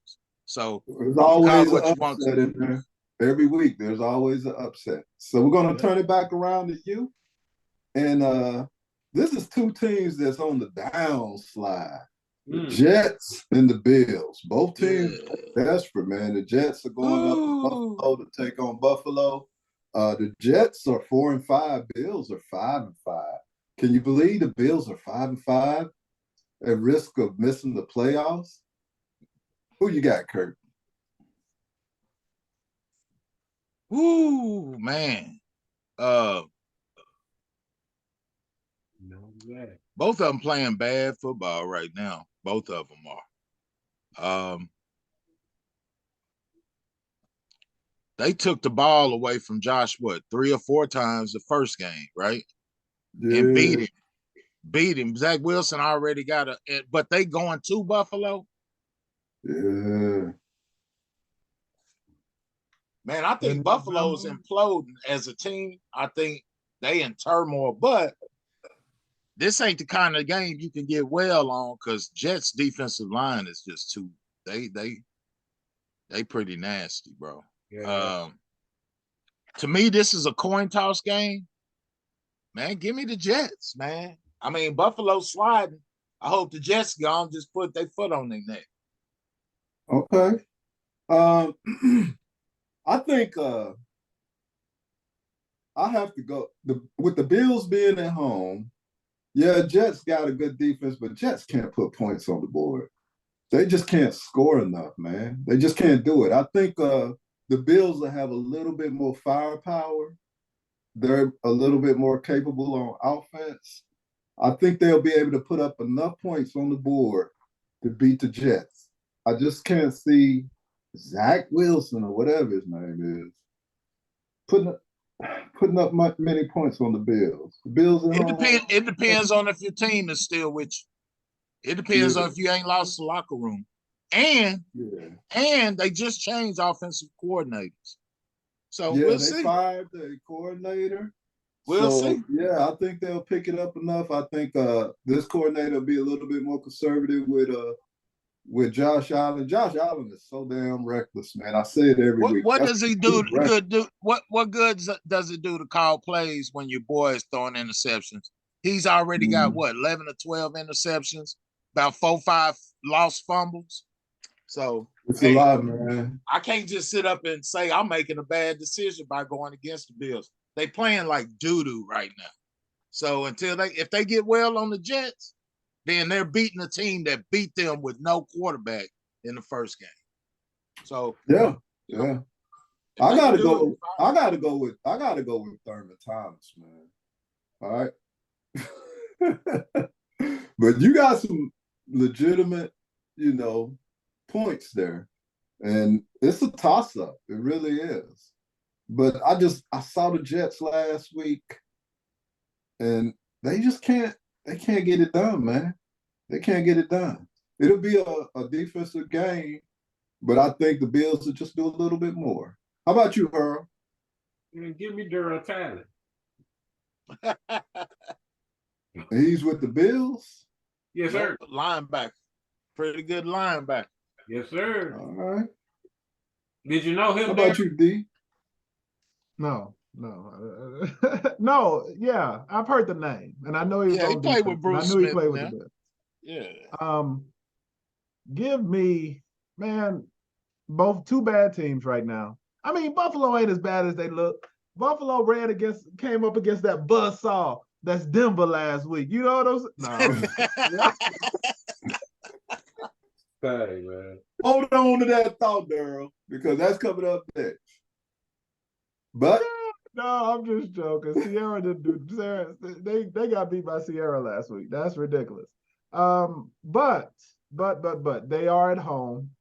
[SPEAKER 4] So
[SPEAKER 3] there's
[SPEAKER 4] you can call
[SPEAKER 3] always
[SPEAKER 4] it what
[SPEAKER 3] an
[SPEAKER 4] you want
[SPEAKER 3] upset
[SPEAKER 4] to.
[SPEAKER 3] in there. Every week, there's always an upset. So we're going to turn it back around to you. And this is two teams that's on the downslide. The Jets and the Bills. Both teams desperate, man. The Jets are going up to Buffalo to take on Buffalo. The Jets are 4-5. Bills are 5-5. Can you believe the Bills are 5-5 at risk of missing the playoffs? Who you got, Kurt?
[SPEAKER 4] Ooh, man. Both of them playing bad football right now. Both of them are. They took the ball away from Josh, 3 or 4 times the first game, right? Yeah. And beat him. Zach Wilson already got but they going to Buffalo.
[SPEAKER 3] Yeah.
[SPEAKER 4] Man, I think Buffalo's imploding as a team. I think they in turmoil, but this ain't the kind of game you can get well on because Jets defensive line is just too they pretty nasty, bro. Yeah. To me, this is a coin toss game. Man, give me the Jets, man. I mean, Buffalo's sliding. I hope the Jets gone just put their foot on their neck.
[SPEAKER 3] Okay. I think I have to go with the Bills being at home. Yeah, Jets got a good defense, but Jets can't put points on the board. They just can't score enough, man. They just can't do it. I think the Bills will have a little bit more firepower. They're a little bit more capable on offense. I think they'll be able to put up enough points on the board to beat the Jets. I just can't see Zach Wilson or whatever his name is putting up many points on the Bills. The Bills at home.
[SPEAKER 4] It depends on if your team is still with you. It depends on if you ain't lost the locker room. And they just changed offensive coordinators. So we'll see.
[SPEAKER 3] They fired the coordinator.
[SPEAKER 4] We'll see.
[SPEAKER 3] Yeah, I think they'll pick it up enough. I think this coordinator will be a little bit more conservative with Josh Allen. Josh Allen is so damn reckless, man. I say it every week.
[SPEAKER 4] What does he do? What good does it do to call plays when your boy is throwing interceptions? He's already got 11 or 12 interceptions, about 4 or 5 lost fumbles. So
[SPEAKER 3] it's a lot, man.
[SPEAKER 4] I can't just sit up and say I'm making a bad decision by going against the Bills. They playing like doo-doo right now. So if they get well on the Jets, then they're beating a team that beat them with no quarterback in the first game. So
[SPEAKER 3] yeah. I gotta go with Thurman Thomas, man. All right. But you got some legitimate, points there. And it's a toss-up. It really is. But I saw the Jets last week, and they can't get it done, man. They can't get it done. It'll be a defensive game, but I think the Bills will just do a little bit more. How about you, Earl?
[SPEAKER 1] Give me Daryl Tyler.
[SPEAKER 3] He's with the Bills?
[SPEAKER 1] Yes, sir.
[SPEAKER 4] Linebacker. Pretty good linebacker.
[SPEAKER 1] Yes, sir.
[SPEAKER 3] All right.
[SPEAKER 1] Did you know him?
[SPEAKER 3] How about you, D?
[SPEAKER 2] No. No, yeah. I've heard the name. And I know he
[SPEAKER 4] played with Bruce Smith. I knew he played with the Bills.
[SPEAKER 2] Yeah. Give me, man, both two bad teams right now. I mean, Buffalo ain't as bad as they look. Buffalo came up against that buzzsaw that's Denver last week. You know those? No.
[SPEAKER 3] Hey, man. Hold on to that thought, Daryl, because that's coming up next. But
[SPEAKER 2] no, I'm just joking. Sierra didn't do Sierra. They got beat by Sierra last week. That's ridiculous. But they are at home.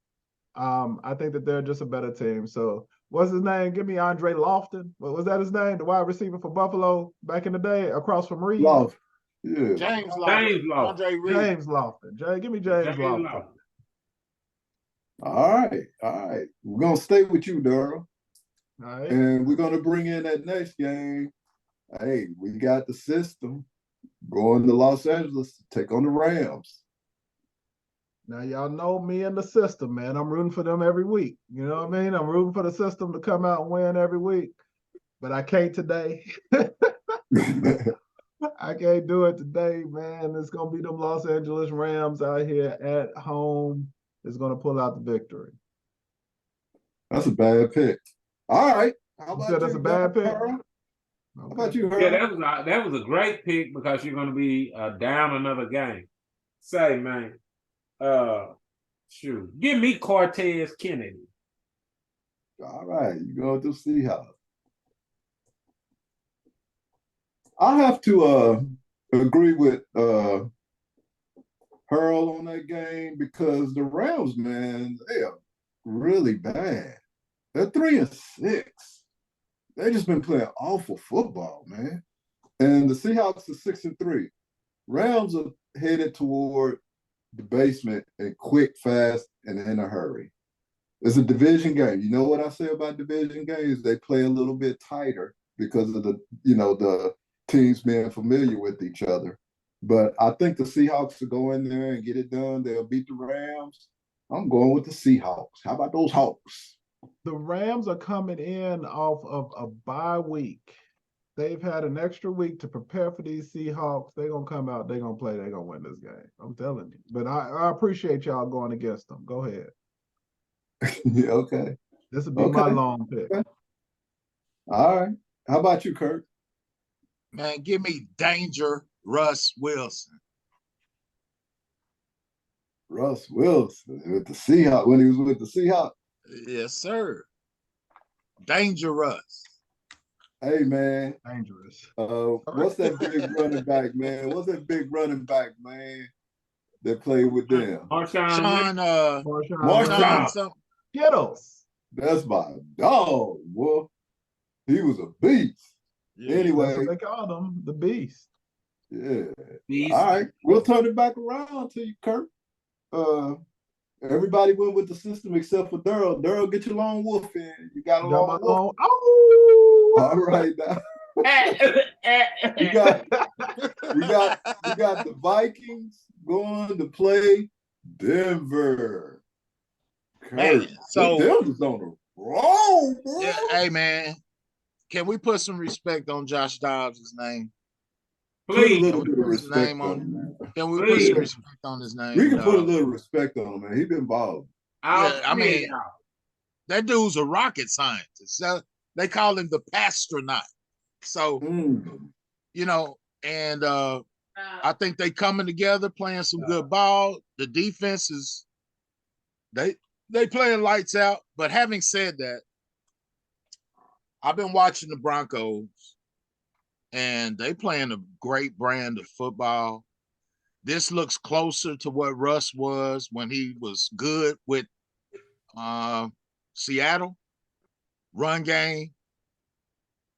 [SPEAKER 2] I think that they're just a better team. So what's his name? Give me Andre Lofton. What was that his name? The wide receiver for Buffalo back in the day, across from Reed.
[SPEAKER 3] Lofton. Yeah.
[SPEAKER 4] James Lofton. Andre Reed.
[SPEAKER 2] James Lofton. Give me James Lofton.
[SPEAKER 3] All right. We're gonna stay with you, Daryl.
[SPEAKER 2] All right.
[SPEAKER 3] And we're gonna bring in that next game. Hey, we got the system going to Los Angeles to take on the Rams.
[SPEAKER 2] Now y'all know me and the system, man. I'm rooting for them every week. You know what I mean? I'm rooting for the system to come out and win every week. But I can't today. I can't do it today, man. It's gonna be them Los Angeles Rams out here at home. Is gonna pull out the victory.
[SPEAKER 3] That's a bad pick. All right. How about you?
[SPEAKER 2] That's a bad pick.
[SPEAKER 3] How about you,
[SPEAKER 1] Yeah,
[SPEAKER 3] Herb?
[SPEAKER 1] that was a great pick because you're gonna be down another game. Say, man, shoot, give me Cortez Kennedy.
[SPEAKER 3] All right, you go to Seahawks. I have to agree with Earl on that game because the Rams, man, they are really bad. They're 3-6. They just been playing awful football, man. And the Seahawks are 6-3. Rams are headed toward the basement and quick, fast, and in a hurry. It's a division game. You know what I say about division games? They play a little bit tighter because of the teams being familiar with each other. But I think the Seahawks will go in there and get it done. They'll beat the Rams. I'm going with the Seahawks. How about those Hawks?
[SPEAKER 2] The Rams are coming in off of a bye week. They've had an extra week to prepare for these Seahawks. They're going to come out. They're going to play. They're going to win this game. I'm telling you. But I appreciate y'all going against them. Go ahead.
[SPEAKER 3] Yeah, okay.
[SPEAKER 2] This will be my long pick.
[SPEAKER 3] Okay. All right. How about you, Kurt?
[SPEAKER 4] Man, give me Danger Russ Wilson.
[SPEAKER 3] Russ Wilson with the Seahawks when he was with the Seahawks.
[SPEAKER 4] Yes, sir. Danger Russ.
[SPEAKER 3] Hey, man.
[SPEAKER 2] Dangerous.
[SPEAKER 3] What's that big running back, man? What's that big running back, man, that played with them?
[SPEAKER 4] Marshawn
[SPEAKER 2] Skittles.
[SPEAKER 3] That's my dog, boy. He was a beast.
[SPEAKER 4] Yeah,
[SPEAKER 3] anyway.
[SPEAKER 2] That's what they called him, the Beast.
[SPEAKER 3] Yeah.
[SPEAKER 1] Beast.
[SPEAKER 3] All right. We'll turn it back around to you, Kurt. Everybody went with the system except for Daryl. Daryl, get your lone wolf in. You got a lone wolf.
[SPEAKER 2] Oh!
[SPEAKER 3] All right now. you got the Vikings going to play Denver.
[SPEAKER 4] Man, so
[SPEAKER 3] Denver's on the roll, boy.
[SPEAKER 4] Yeah, hey man, can we put some respect on Josh Dobbs' name?
[SPEAKER 3] Please. Put a little bit of respect on him.
[SPEAKER 4] Can we put some respect on his name?
[SPEAKER 3] We can put a little respect on him, man. He been balling.
[SPEAKER 4] Yeah, I mean, that dude's a rocket scientist. So they call him the Pastronaut. So, you know, and I think they coming together, playing some good ball. The defense is they playing lights out. But having said that, I've been watching the Broncos, and they playing a great brand of football. This looks closer to what Russ was when he was good with Seattle. Run game,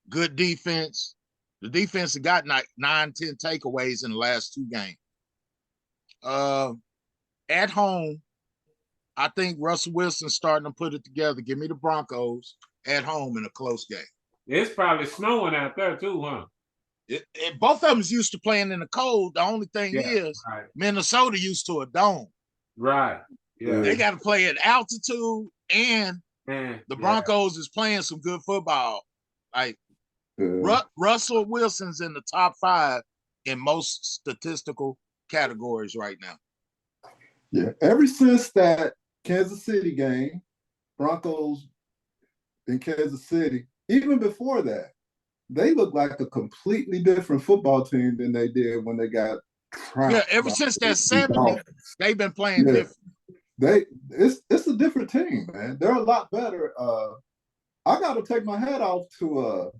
[SPEAKER 4] good defense. The defense has got 9-10 takeaways in the last 2 games. At home, I think Russell Wilson's starting to put it together. Give me the Broncos at home in a close game.
[SPEAKER 1] It's probably snowing out there too, huh?
[SPEAKER 4] Both of them's used to playing in the cold. The only thing is Minnesota used to a dome.
[SPEAKER 1] Right. Yeah.
[SPEAKER 4] They got to play at altitude, and the Broncos is playing some good football. Like Russell Wilson's in the top 5 in most statistical categories right now.
[SPEAKER 3] Yeah. Ever since that Kansas City game, Broncos in Kansas City, even before that, they look like a completely different football team than they did when they got trapped.
[SPEAKER 4] Yeah, ever since that 70, they've been playing different.
[SPEAKER 3] It's a different team, man. They're a lot better. I got to take my hat off to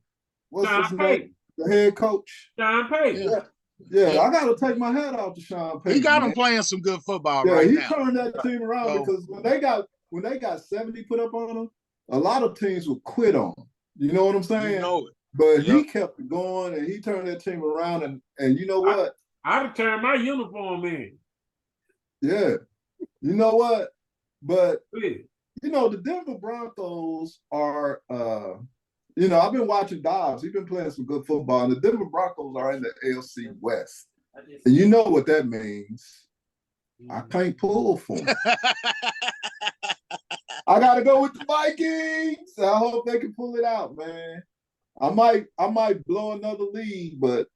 [SPEAKER 3] what's his name, the head coach,
[SPEAKER 1] Sean Payton.
[SPEAKER 3] Yeah, I got to take my hat off to Sean Payton.
[SPEAKER 4] He got them playing some good football right now.
[SPEAKER 3] Yeah, he turned that team around because when they got 70 put up on them, a lot of teams would quit on them. You know what I'm saying?
[SPEAKER 4] You know it.
[SPEAKER 3] But he kept it going, and he turned that team around, and you know what?
[SPEAKER 1] I'd have turned my uniform in.
[SPEAKER 3] Yeah. You know what? But, you know, the Denver Broncos are, I've been watching Dobbs. He's been playing some good football, and the Denver Broncos are in the AFC West. And you know what that means. I can't pull for them. I gotta go with the Vikings. I hope they can pull it out, man. I might blow another lead, but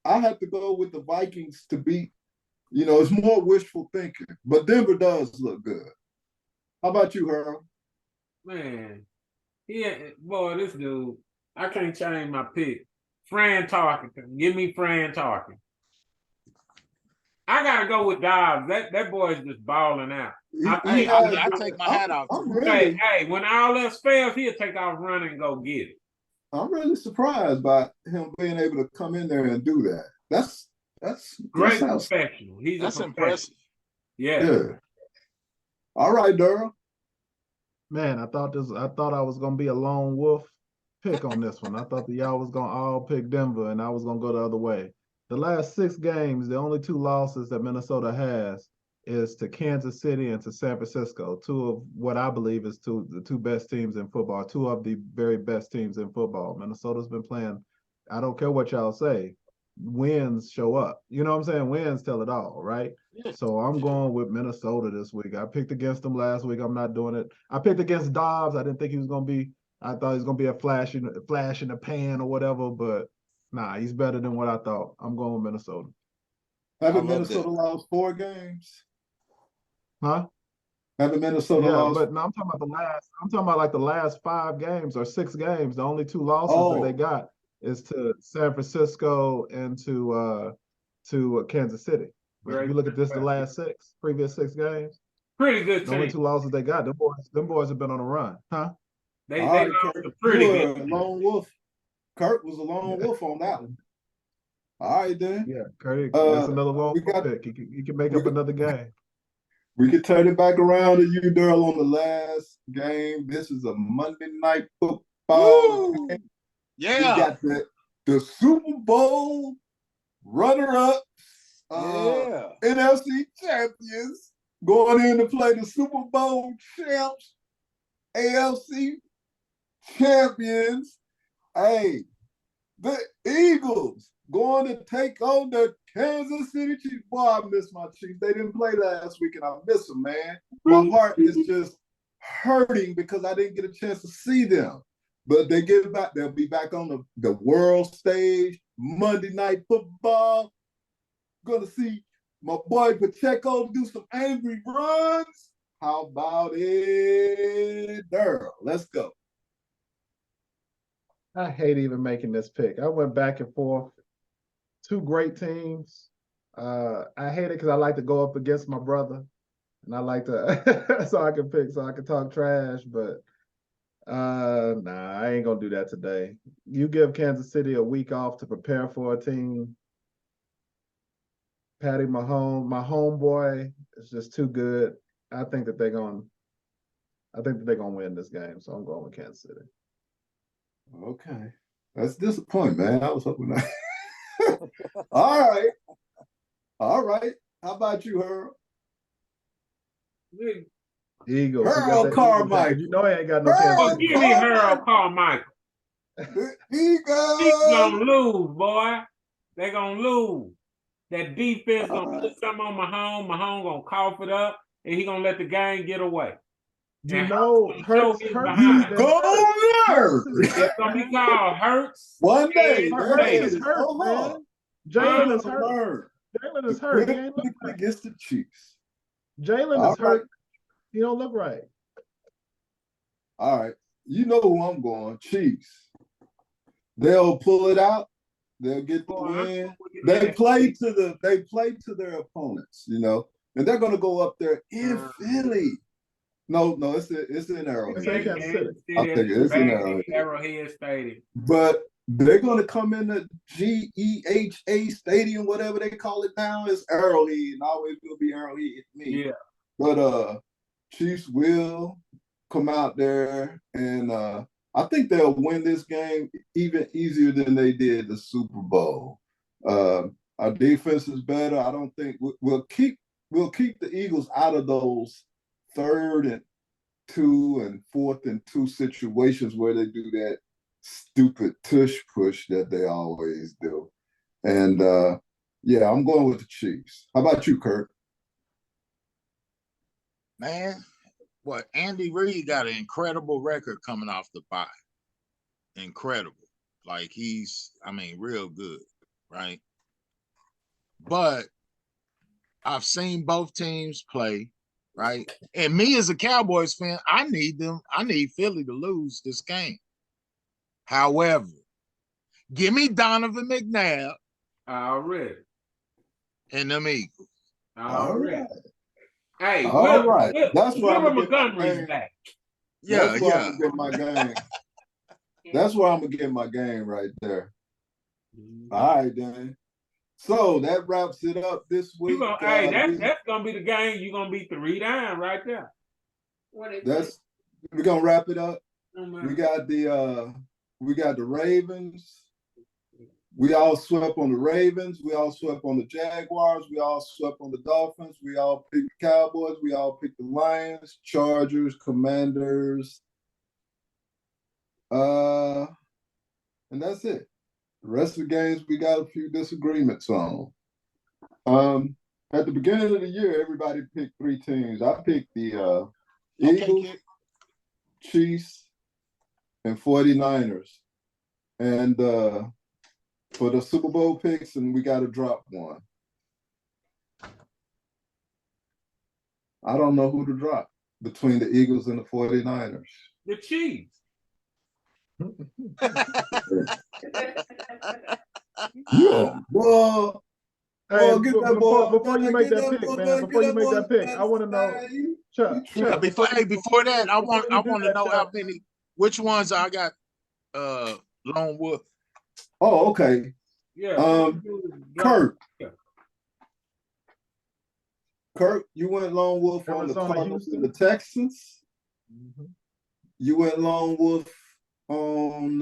[SPEAKER 3] I have to go with the Vikings to beat. You know, it's more wishful thinking, but Denver does look good. How about you, Harold?
[SPEAKER 1] Man, boy, this dude, I can't change my pick. Fran Tarkenton, give me Fran Tarkenton. I gotta go with Dobbs. That boy's just balling out.
[SPEAKER 4] I take my hat off.
[SPEAKER 1] Hey, when all else fails, he'll take off running and go get it.
[SPEAKER 3] I'm really surprised by him being able to come in there and do that. That's
[SPEAKER 1] great professional.
[SPEAKER 4] That's impressive.
[SPEAKER 1] Yeah.
[SPEAKER 3] All right, Durham.
[SPEAKER 2] Man, I thought I was gonna be a lone wolf pick on this one. I thought that y'all was gonna all pick Denver and I was gonna go the other way. The last 6 games, the only 2 losses that Minnesota has is to Kansas City and to San Francisco, 2 of what I believe is the 2 best teams in football, 2 of the very best teams in football. Minnesota's been playing, I don't care what y'all say, wins show up. You know what I'm saying? Wins tell it all, right? Yeah. So I'm going with Minnesota this week. I picked against them last week. I'm not doing it. I picked against Dobbs. I didn't think he was going to be, I thought he was going to be a flash in the pan or whatever, but nah, he's better than what I thought. I'm going with Minnesota.
[SPEAKER 3] Haven't Minnesota lost 4 games?
[SPEAKER 2] Huh?
[SPEAKER 3] Haven't Minnesota lost?
[SPEAKER 2] But no, I'm talking about like the last 5 games or 6 games. The only 2 losses that they got is to San Francisco and to Kansas City. If you look at this, the last previous 6 games,
[SPEAKER 1] pretty good.
[SPEAKER 2] The only 2 losses they got. Them boys have been on a run, huh?
[SPEAKER 1] They lost a pretty good
[SPEAKER 3] lone wolf. Kurt was a lone wolf on that one. All right, then.
[SPEAKER 2] Yeah, Kurt, that's another lone wolf pick. He can make up another game.
[SPEAKER 3] We can turn it back around to you, Daryl, on the last game. This is a Monday night football game.
[SPEAKER 4] Yeah.
[SPEAKER 3] We got the Super Bowl runner-up, NFC champions going in to play the Super Bowl champs, AFC champions. Hey, the Eagles going to take on the Kansas City Chiefs. Boy, I miss my Chiefs. They didn't play last week, and I miss them, man. My heart is just hurting because I didn't get a chance to see them. But they get back. They'll be back on the world stage, Monday Night Football. Gonna see my boy Pacheco do some angry runs. How about it, Daryl? Let's go.
[SPEAKER 2] I hate even making this pick. I went back and forth. 2 great teams. I hate it because I like to go up against my brother, and I like to so I can pick, so I can talk trash. But nah, I ain't gonna do that today. You give Kansas City a week off to prepare for a team. Patty Mahomes, my homeboy, is just too good. I think that they're gonna win this game. So I'm going with Kansas City.
[SPEAKER 3] Okay. That's disappointing, man. I was hoping that. All right. How about you, Harold?
[SPEAKER 2] Eagles.
[SPEAKER 3] Harold Carmichael.
[SPEAKER 2] You know he ain't got no Kansas City.
[SPEAKER 1] Give me Harold Carmichael.
[SPEAKER 3] Eagles.
[SPEAKER 1] He's gonna lose, boy. They're gonna lose. That defense gonna put something on Mahomes. Mahomes gonna cough it up, and he gonna let the game get away.
[SPEAKER 2] You know, Hurts.
[SPEAKER 3] You go there.
[SPEAKER 1] It's gonna be called Hurts.
[SPEAKER 3] One day,
[SPEAKER 2] Jalen is hurt, man. Jalen is hurt. Jalen is hurt. He ain't look right
[SPEAKER 3] against the Chiefs.
[SPEAKER 2] Jalen is hurt. He don't look right.
[SPEAKER 3] All right. You know who I'm going. Chiefs. They'll pull it out. They'll get the win. They play to their opponents, you know, and they're gonna go up there in Philly. No, it's in Arrowhead. I think it's in
[SPEAKER 1] Arrowhead Stadium.
[SPEAKER 3] But they're gonna come in the GEHA Stadium, whatever they call it now. It's Arrowhead, and always will be Arrowhead to me.
[SPEAKER 1] Yeah.
[SPEAKER 3] But Chiefs will come out there, and I think they'll win this game even easier than they did the Super Bowl. Our defense is better. I don't think we'll keep the Eagles out of those 3rd and 2 and 4th and 2 situations where they do that stupid tush push that they always do. And yeah, I'm going with the Chiefs. How about you, Kurt?
[SPEAKER 4] Man, what Andy Reid got an incredible record coming off the bye. Incredible. Like real good, right? But I've seen both teams play, right? And me as a Cowboys fan, I need Philly to lose this game. However, give me Donovan McNabb
[SPEAKER 1] already.
[SPEAKER 4] And them Eagles.
[SPEAKER 1] Already. Hey,
[SPEAKER 3] all right.
[SPEAKER 1] That's where I'm Montgomery's back.
[SPEAKER 4] Yeah,
[SPEAKER 3] That's where I'm gonna get my game. That's where I'm gonna get my game right there. All right, then. So that wraps it up this week.
[SPEAKER 1] That's gonna be the game. You're gonna be 3 down right there.
[SPEAKER 3] We're gonna wrap it up. We got the Ravens. We all swept on the Ravens. We all swept on the Jaguars. We all swept on the Dolphins. We all picked the Cowboys. We all picked the Lions, Chargers, Commanders. And that's it. The rest of the games, we got a few disagreements on. At the beginning of the year, everybody picked 3 teams. I picked the Eagles, Chiefs, and 49ers. And for the Super Bowl picks, and we got to drop one. I don't know who to drop between the Eagles and the 49ers.
[SPEAKER 1] The Chiefs.
[SPEAKER 2] Yeah.
[SPEAKER 3] Well,
[SPEAKER 2] before you make that pick, man, before you make that pick, I want to know. Chuck,
[SPEAKER 4] before that, I want to know how many. Which ones I got? Lone Wolf.
[SPEAKER 3] Oh, okay.
[SPEAKER 1] Yeah.
[SPEAKER 3] Kurt. Yeah. Kurt, you went Lone Wolf on the Cardinals and the Texans. Mm-hmm. You went Lone Wolf on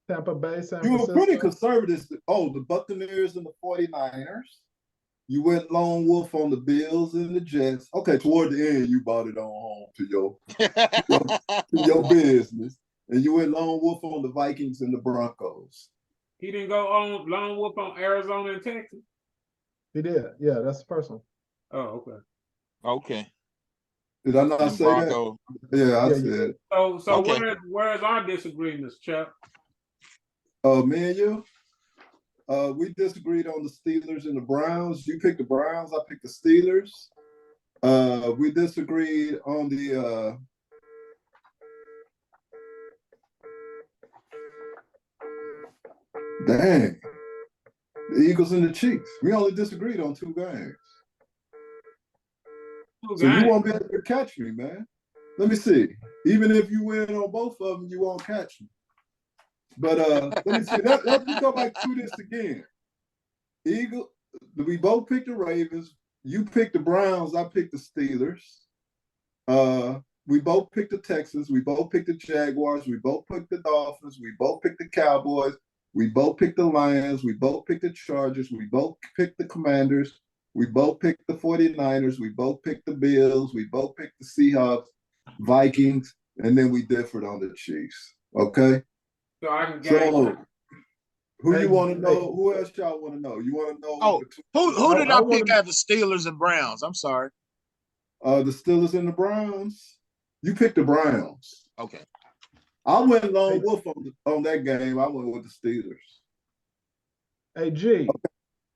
[SPEAKER 2] Tampa Bay, San Francisco.
[SPEAKER 3] You were pretty conservative. Oh, the Buccaneers and the 49ers. You went Lone Wolf on the Bills and the Jets. Okay, toward the end, you brought it on home to your business. And you went Lone Wolf on the Vikings and the Broncos.
[SPEAKER 1] He didn't go on Lone Wolf on Arizona and Texas?
[SPEAKER 2] He did. Yeah, that's the first one.
[SPEAKER 1] Oh, okay.
[SPEAKER 4] Okay.
[SPEAKER 3] Did I not say Bronco. That? Yeah, I said.
[SPEAKER 1] So okay. Where's our disagreements, Chuck?
[SPEAKER 3] Me and you? We disagreed on the Steelers and the Browns. You picked the Browns, I picked the Steelers. We disagreed on the the Eagles and the Chiefs. We only disagreed on 2 games. So you won't be able to catch me, man. Let me see. Even if you win on both of them, you won't catch me. But let me see. Let's go back to this again. We both picked the Ravens. You picked the Browns. I picked the Steelers. We both picked the Texans. We both picked the Jaguars. We both picked the Dolphins. We both picked the Cowboys. We both picked the Lions. We both picked the Chargers. We both picked the Commanders. We both picked the 49ers. We both picked the Bills. We both picked the Seahawks, Vikings, and then we differed on the Chiefs. Okay?
[SPEAKER 1] So I can get
[SPEAKER 3] who you want to know? Who else y'all want to know? You want to know?
[SPEAKER 4] Oh, who did I pick out the Steelers and Browns? I'm sorry.
[SPEAKER 3] The Steelers and the Browns. You picked the Browns.
[SPEAKER 4] Okay.
[SPEAKER 3] I went Lone Wolf on that game. I went with the Steelers.
[SPEAKER 2] Hey, G,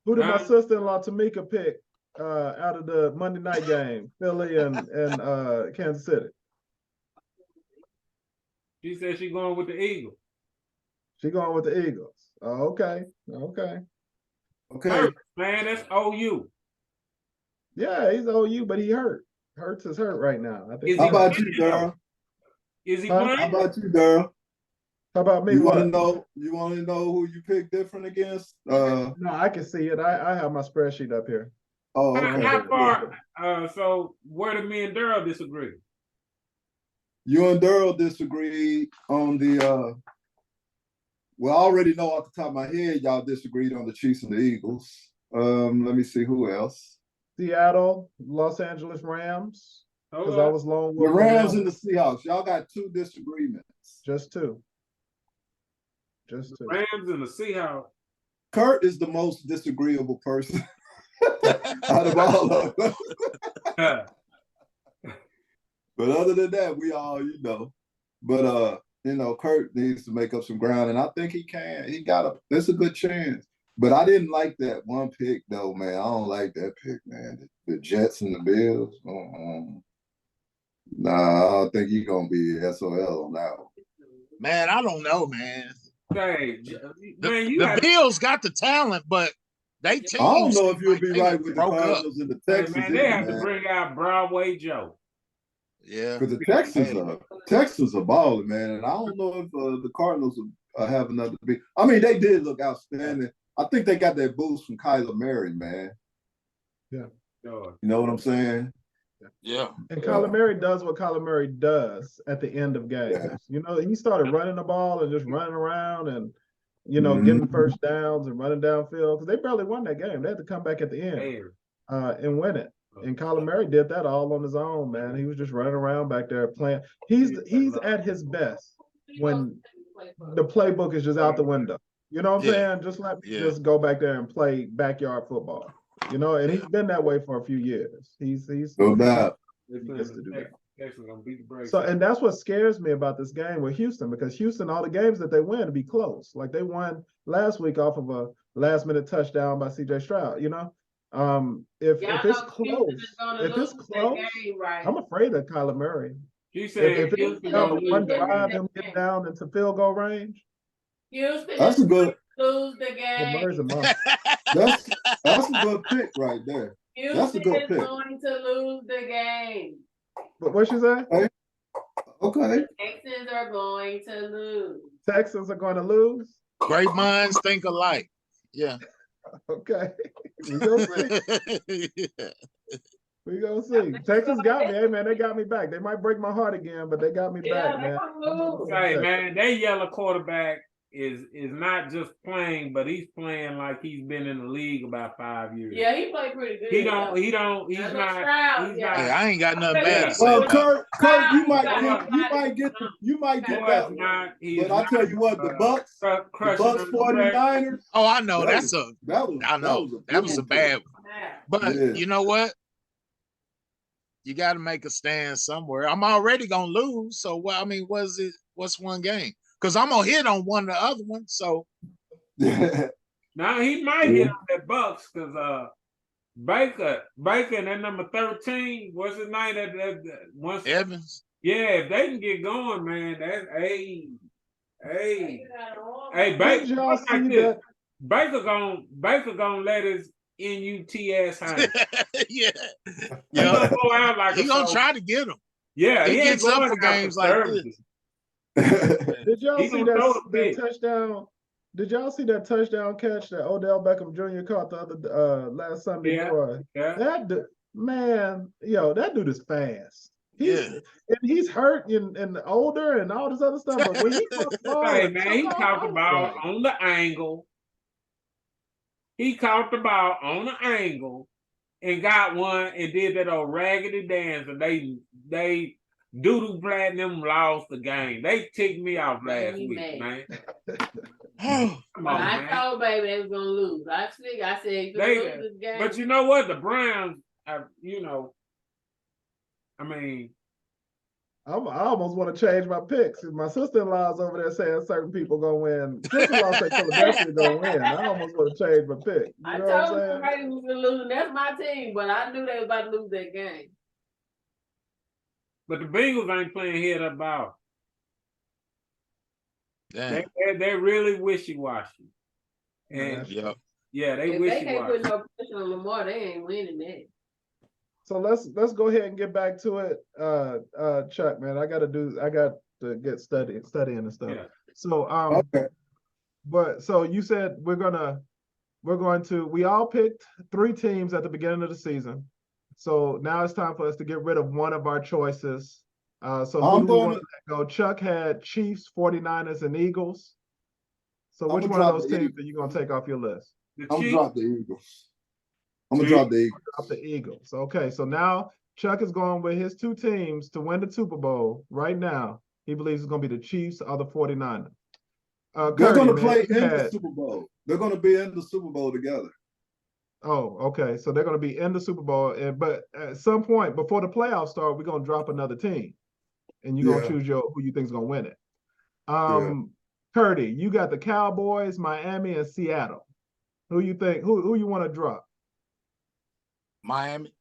[SPEAKER 2] who did my sister-in-law Tamika pick out of the Monday night game, Philly and Kansas City?
[SPEAKER 1] She said she's going with the Eagles.
[SPEAKER 2] She going with the Eagles. Oh, okay.
[SPEAKER 3] Okay.
[SPEAKER 1] Man, that's OU.
[SPEAKER 2] Yeah, he's OU, but he hurt. Hurts is hurt right now. I think.
[SPEAKER 3] How about you, Daryl?
[SPEAKER 1] Is he playing?
[SPEAKER 3] How about you, Daryl?
[SPEAKER 2] How about me?
[SPEAKER 3] You want to know? You want to know who you picked different against?
[SPEAKER 2] No, I can see it. I have my spreadsheet up here.
[SPEAKER 3] Oh, okay.
[SPEAKER 1] How far? So where did me and Daryl disagree?
[SPEAKER 3] You and Daryl disagreed on the. Well, I already know off the top of my head, y'all disagreed on the Chiefs and the Eagles. Let me see who else.
[SPEAKER 2] Seattle, Los Angeles Rams. Because I was Lone Wolf.
[SPEAKER 3] The Rams and the Seahawks. Y'all got 2 disagreements.
[SPEAKER 2] Just two.
[SPEAKER 1] Rams and the Seahawks.
[SPEAKER 3] Kurt is the most disagreeable person out of all of them. But other than that, we all, But Kurt needs to make up some ground, and I think he can. There's a good chance. But I didn't like that one pick though, man. I don't like that pick, man. The Jets and the Bills. Nah, I don't think he's gonna be SOL on that one.
[SPEAKER 4] Man, I don't know, man.
[SPEAKER 1] Hey,
[SPEAKER 4] the Bills got the talent, but they team.
[SPEAKER 3] I don't know if you'll be right with the Cardinals and the Texans.
[SPEAKER 1] Man, they have to bring out Broadway Joe.
[SPEAKER 4] Yeah,
[SPEAKER 3] because the Texans are balling, man, and I don't know if the Cardinals will have another big. I mean, they did look outstanding. I think they got that boost from Kyler Murray, man.
[SPEAKER 2] Yeah,
[SPEAKER 3] you know what I'm saying?
[SPEAKER 4] Yeah.
[SPEAKER 2] And Kyler Murray does what Kyler Murray does at the end of games. Yeah. He started running the ball and just running around and getting first downs and running downfield because they barely won that game. They had to come back at the end and win it. And Kyler Murray did that all on his own, man. He was just running around back there playing. He's at his best when the playbook is just out the window. You know what I'm saying? Just just go back there and play backyard football. And he's been that way for a few years. He's
[SPEAKER 3] no doubt.
[SPEAKER 2] So, and that's what scares me about this game with Houston, because Houston, all the games that they win to be close. Like they won last week off of a last-minute touchdown by C.J. Stroud. If it's close, I'm afraid of Kyler Murray.
[SPEAKER 1] You said
[SPEAKER 2] if it's one drive, him get down into field goal range.
[SPEAKER 5] Houston
[SPEAKER 3] that's a good
[SPEAKER 5] lose the game.
[SPEAKER 3] That's a good pick right there.
[SPEAKER 5] Houston
[SPEAKER 3] that's a good pick.
[SPEAKER 5] Going to lose the game.
[SPEAKER 2] But what she say?
[SPEAKER 3] Okay.
[SPEAKER 5] Texans are going to lose.
[SPEAKER 2] Texans are going to lose.
[SPEAKER 4] Great minds think alike. Yeah.
[SPEAKER 2] Okay. We gonna see. We gonna see. Texas got me. Hey man, they got me back. They might break my heart again, but they got me back, man.
[SPEAKER 1] Hey man, that yellow quarterback is not just playing, but he's playing like he's been in the league about 5 years.
[SPEAKER 5] Yeah, he played pretty good.
[SPEAKER 1] He's not. Hey,
[SPEAKER 4] I ain't got nothing bad to say.
[SPEAKER 3] Well, Kurt, you might get that. But I tell you what, the Bucks 49ers.
[SPEAKER 4] Oh, I know that was a bad one. But you know what? You got to make a stand somewhere. I'm already gonna lose, so what's one game? Because I'm gonna hit on one of the other ones. So
[SPEAKER 1] now he might hit on that Bucks because Baker and that number 13, what's his name? Once
[SPEAKER 4] Evans.
[SPEAKER 1] Yeah, if they can get going, man, that's Baker gonna let his NUTS hang.
[SPEAKER 4] Yeah.
[SPEAKER 1] He gonna go out like
[SPEAKER 4] he gonna try to get him.
[SPEAKER 1] Yeah,
[SPEAKER 4] he gets up for games like this.
[SPEAKER 2] Did y'all see that touchdown? Did y'all see that touchdown catch that Odell Beckham Jr. caught the other last Sunday?
[SPEAKER 1] Yeah.
[SPEAKER 2] That that dude is fast. He's hurt and older and all this other stuff. But when he caught the ball,
[SPEAKER 1] he caught the ball on the angle. He caught the ball on the angle and got one and did that old raggedy dance, and they Doodoo Platinum lost the game. They ticked me off last week, man. Come on,
[SPEAKER 5] I told baby they was gonna lose. I said you gonna lose this game.
[SPEAKER 1] But you know what? The Browns, I
[SPEAKER 2] almost want to change my picks. My sister-in-law's over there saying certain people gonna win. Sister-in-law said Philadelphia gonna win. I almost want to change my pick.
[SPEAKER 5] I told you Brady was gonna lose. That's my team, but I knew they were about to lose that game.
[SPEAKER 1] But the Bengals ain't playing head up ball. They're really wishy-washy. And they wishy-washy.
[SPEAKER 5] They can't put no pressure on Lamar, they ain't winning that. So
[SPEAKER 2] let's go ahead and get back to it. Chuck, man, I got to get studying and stuff. Yeah. So
[SPEAKER 3] okay.
[SPEAKER 2] But so you said we all picked 3 teams at the beginning of the season. So now it's time for us to get rid of one of our choices. So who do we want to let go? Chuck had Chiefs, 49ers, and Eagles. So which one of those teams are you going to take off your list?
[SPEAKER 3] I'm going to drop the Eagles. Drop the Eagles.
[SPEAKER 2] Okay, so now Chuck is going with his 2 teams to win the Super Bowl right now. He believes it's going to be the Chiefs or the 49ers.
[SPEAKER 3] They're going to play in the Super Bowl. They're going to be in the Super Bowl together.
[SPEAKER 2] Oh, okay. So they're going to be in the Super Bowl, but at some point before the playoffs start, we're going to drop another team, and you're going to choose who you think is going to win it. Curdy, you got the Cowboys, Miami, and Seattle. Who you think? Who you want to drop?
[SPEAKER 4] Miami.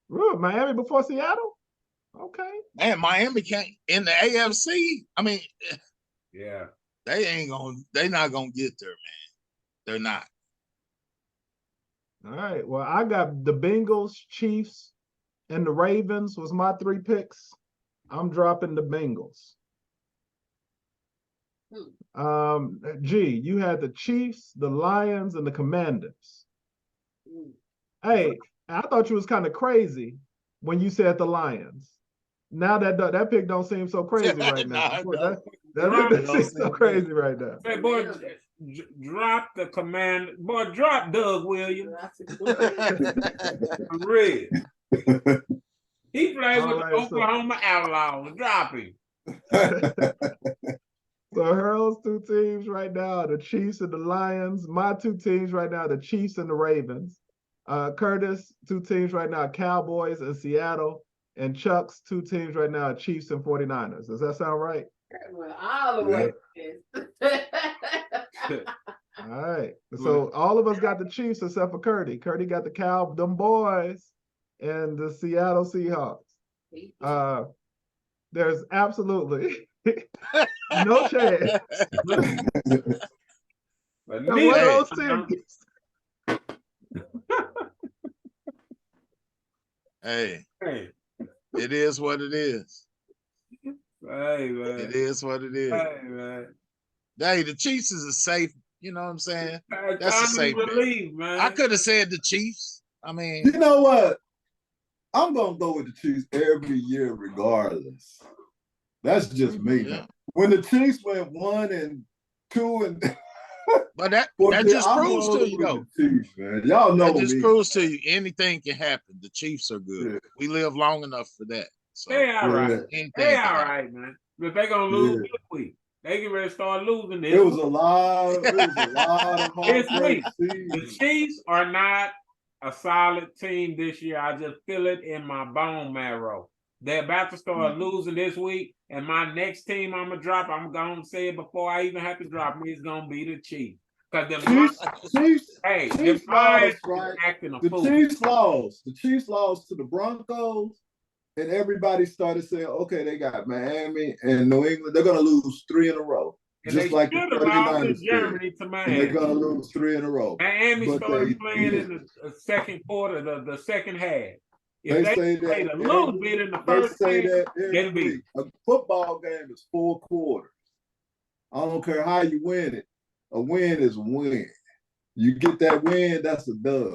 [SPEAKER 2] Really? Miami before Seattle? Okay.
[SPEAKER 4] Man, Miami can't in the AFC. I mean,
[SPEAKER 1] yeah,
[SPEAKER 4] they're not gonna get there, man. They're not.
[SPEAKER 2] All right. Well, I got the Bengals, Chiefs, and the Ravens was my 3 picks. I'm dropping the Bengals. G, you had the Chiefs, the Lions, and the Commanders. Hey, I thought you was kind of crazy when you said the Lions. Now that pick don't seem so crazy right now. That pick seems so crazy right now.
[SPEAKER 1] Hey, boy, drop the command. Boy, drop Doug Williams. For real. He played with the Oklahoma Outlaws. Drop him.
[SPEAKER 2] So Harold's 2 teams right now, the Chiefs and the Lions. My 2 teams right now, the Chiefs and the Ravens. Curtis, 2 teams right now, Cowboys and Seattle. And Chuck's 2 teams right now, Chiefs and 49ers. Does that sound right?
[SPEAKER 5] Well, all the way.
[SPEAKER 2] All right. So all of us got the Chiefs except for Curdy. Curdy got the them boys, and the Seattle Seahawks. There's absolutely no chance.
[SPEAKER 4] Hey, it is what it is.
[SPEAKER 1] Hey, man.
[SPEAKER 4] It is what it is.
[SPEAKER 1] Hey, man.
[SPEAKER 4] Hey, the Chiefs is a safe, you know what I'm saying?
[SPEAKER 1] That's a safe relief, man.
[SPEAKER 4] I could have said the Chiefs. I mean,
[SPEAKER 3] you know what? I'm gonna go with the Chiefs every year, regardless. That's just me. Yeah. When the Chiefs went 1-2 and
[SPEAKER 4] but that just proves to you though.
[SPEAKER 3] Chiefs, man. Y'all know
[SPEAKER 4] that just proves to you anything can happen. The Chiefs are good. Yeah. We live long enough for that. So
[SPEAKER 1] they all right. They all right, man. But they gonna lose this week. They get ready to start losing this.
[SPEAKER 3] It was a lot of
[SPEAKER 1] this week. The Chiefs are not a solid team this year. I just feel it in my bone marrow. They're about to start losing this week. And my next team I'm gonna drop, I'm gonna say it before I even have to drop me, it's gonna be the Chiefs. Because the
[SPEAKER 3] Chiefs lost to the Broncos, and everybody started saying, okay, they got Miami and New England. They're gonna lose 3 in a row.
[SPEAKER 1] And just like the 49ers Germany to Miami.
[SPEAKER 3] And they're gonna lose 3 in a row.
[SPEAKER 1] Miami started playing in the second quarter, the second half. If they played a little bit in the first half, they'll be.
[SPEAKER 3] A football game is 4 quarters. I don't care how you win it. A win is a win. You get that win, that's a dub.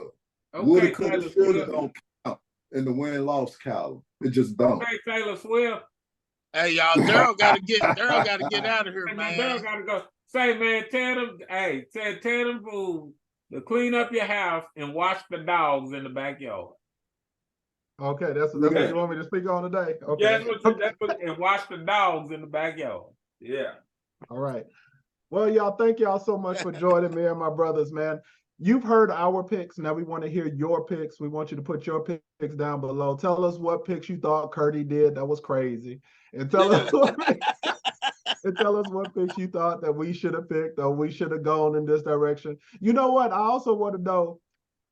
[SPEAKER 1] Okay,
[SPEAKER 3] Woulda, coulda, shoulda don't count in the win-loss column. It just don't.
[SPEAKER 1] Okay, Taylor Swift.
[SPEAKER 4] Hey, y'all, Daryl gotta get out of here, man.
[SPEAKER 1] Daryl gotta go. Say, man, tell them fools to clean up your house and watch the dogs in the backyard.
[SPEAKER 2] Okay, that's what you want me to speak on today. Okay.
[SPEAKER 1] And watch the dogs in the backyard. Yeah.
[SPEAKER 2] All right. Well, y'all, thank y'all so much for joining me and my brothers, man. You've heard our picks. Now we want to hear your picks. We want you to put your picks down below. Tell us what picks you thought Curdy did. That was crazy. And tell us what picks you thought that we should have picked or we should have gone in this direction. You know what? I also want to know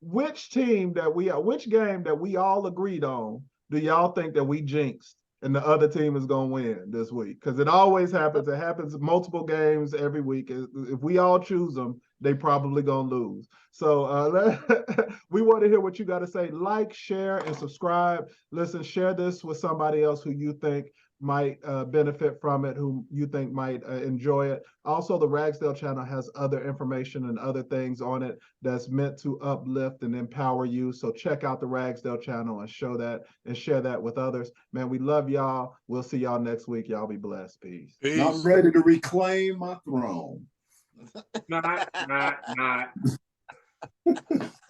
[SPEAKER 2] which game that we all agreed on do y'all think that we jinxed and the other team is going to win this week? Because it always happens. It happens multiple games every week. If we all choose them, they probably going to lose. So we want to hear what you got to say. Like, share, and subscribe. Listen, share this with somebody else who you think might benefit from it, who you think might enjoy it. Also, the Ragsdale channel has other information and other things on it that's meant to uplift and empower you. So check out the Ragsdale channel and share that with others. Man, we love y'all. We'll see y'all next week. Y'all be blessed. Peace.
[SPEAKER 3] I'm ready to reclaim my throne.
[SPEAKER 1] Not.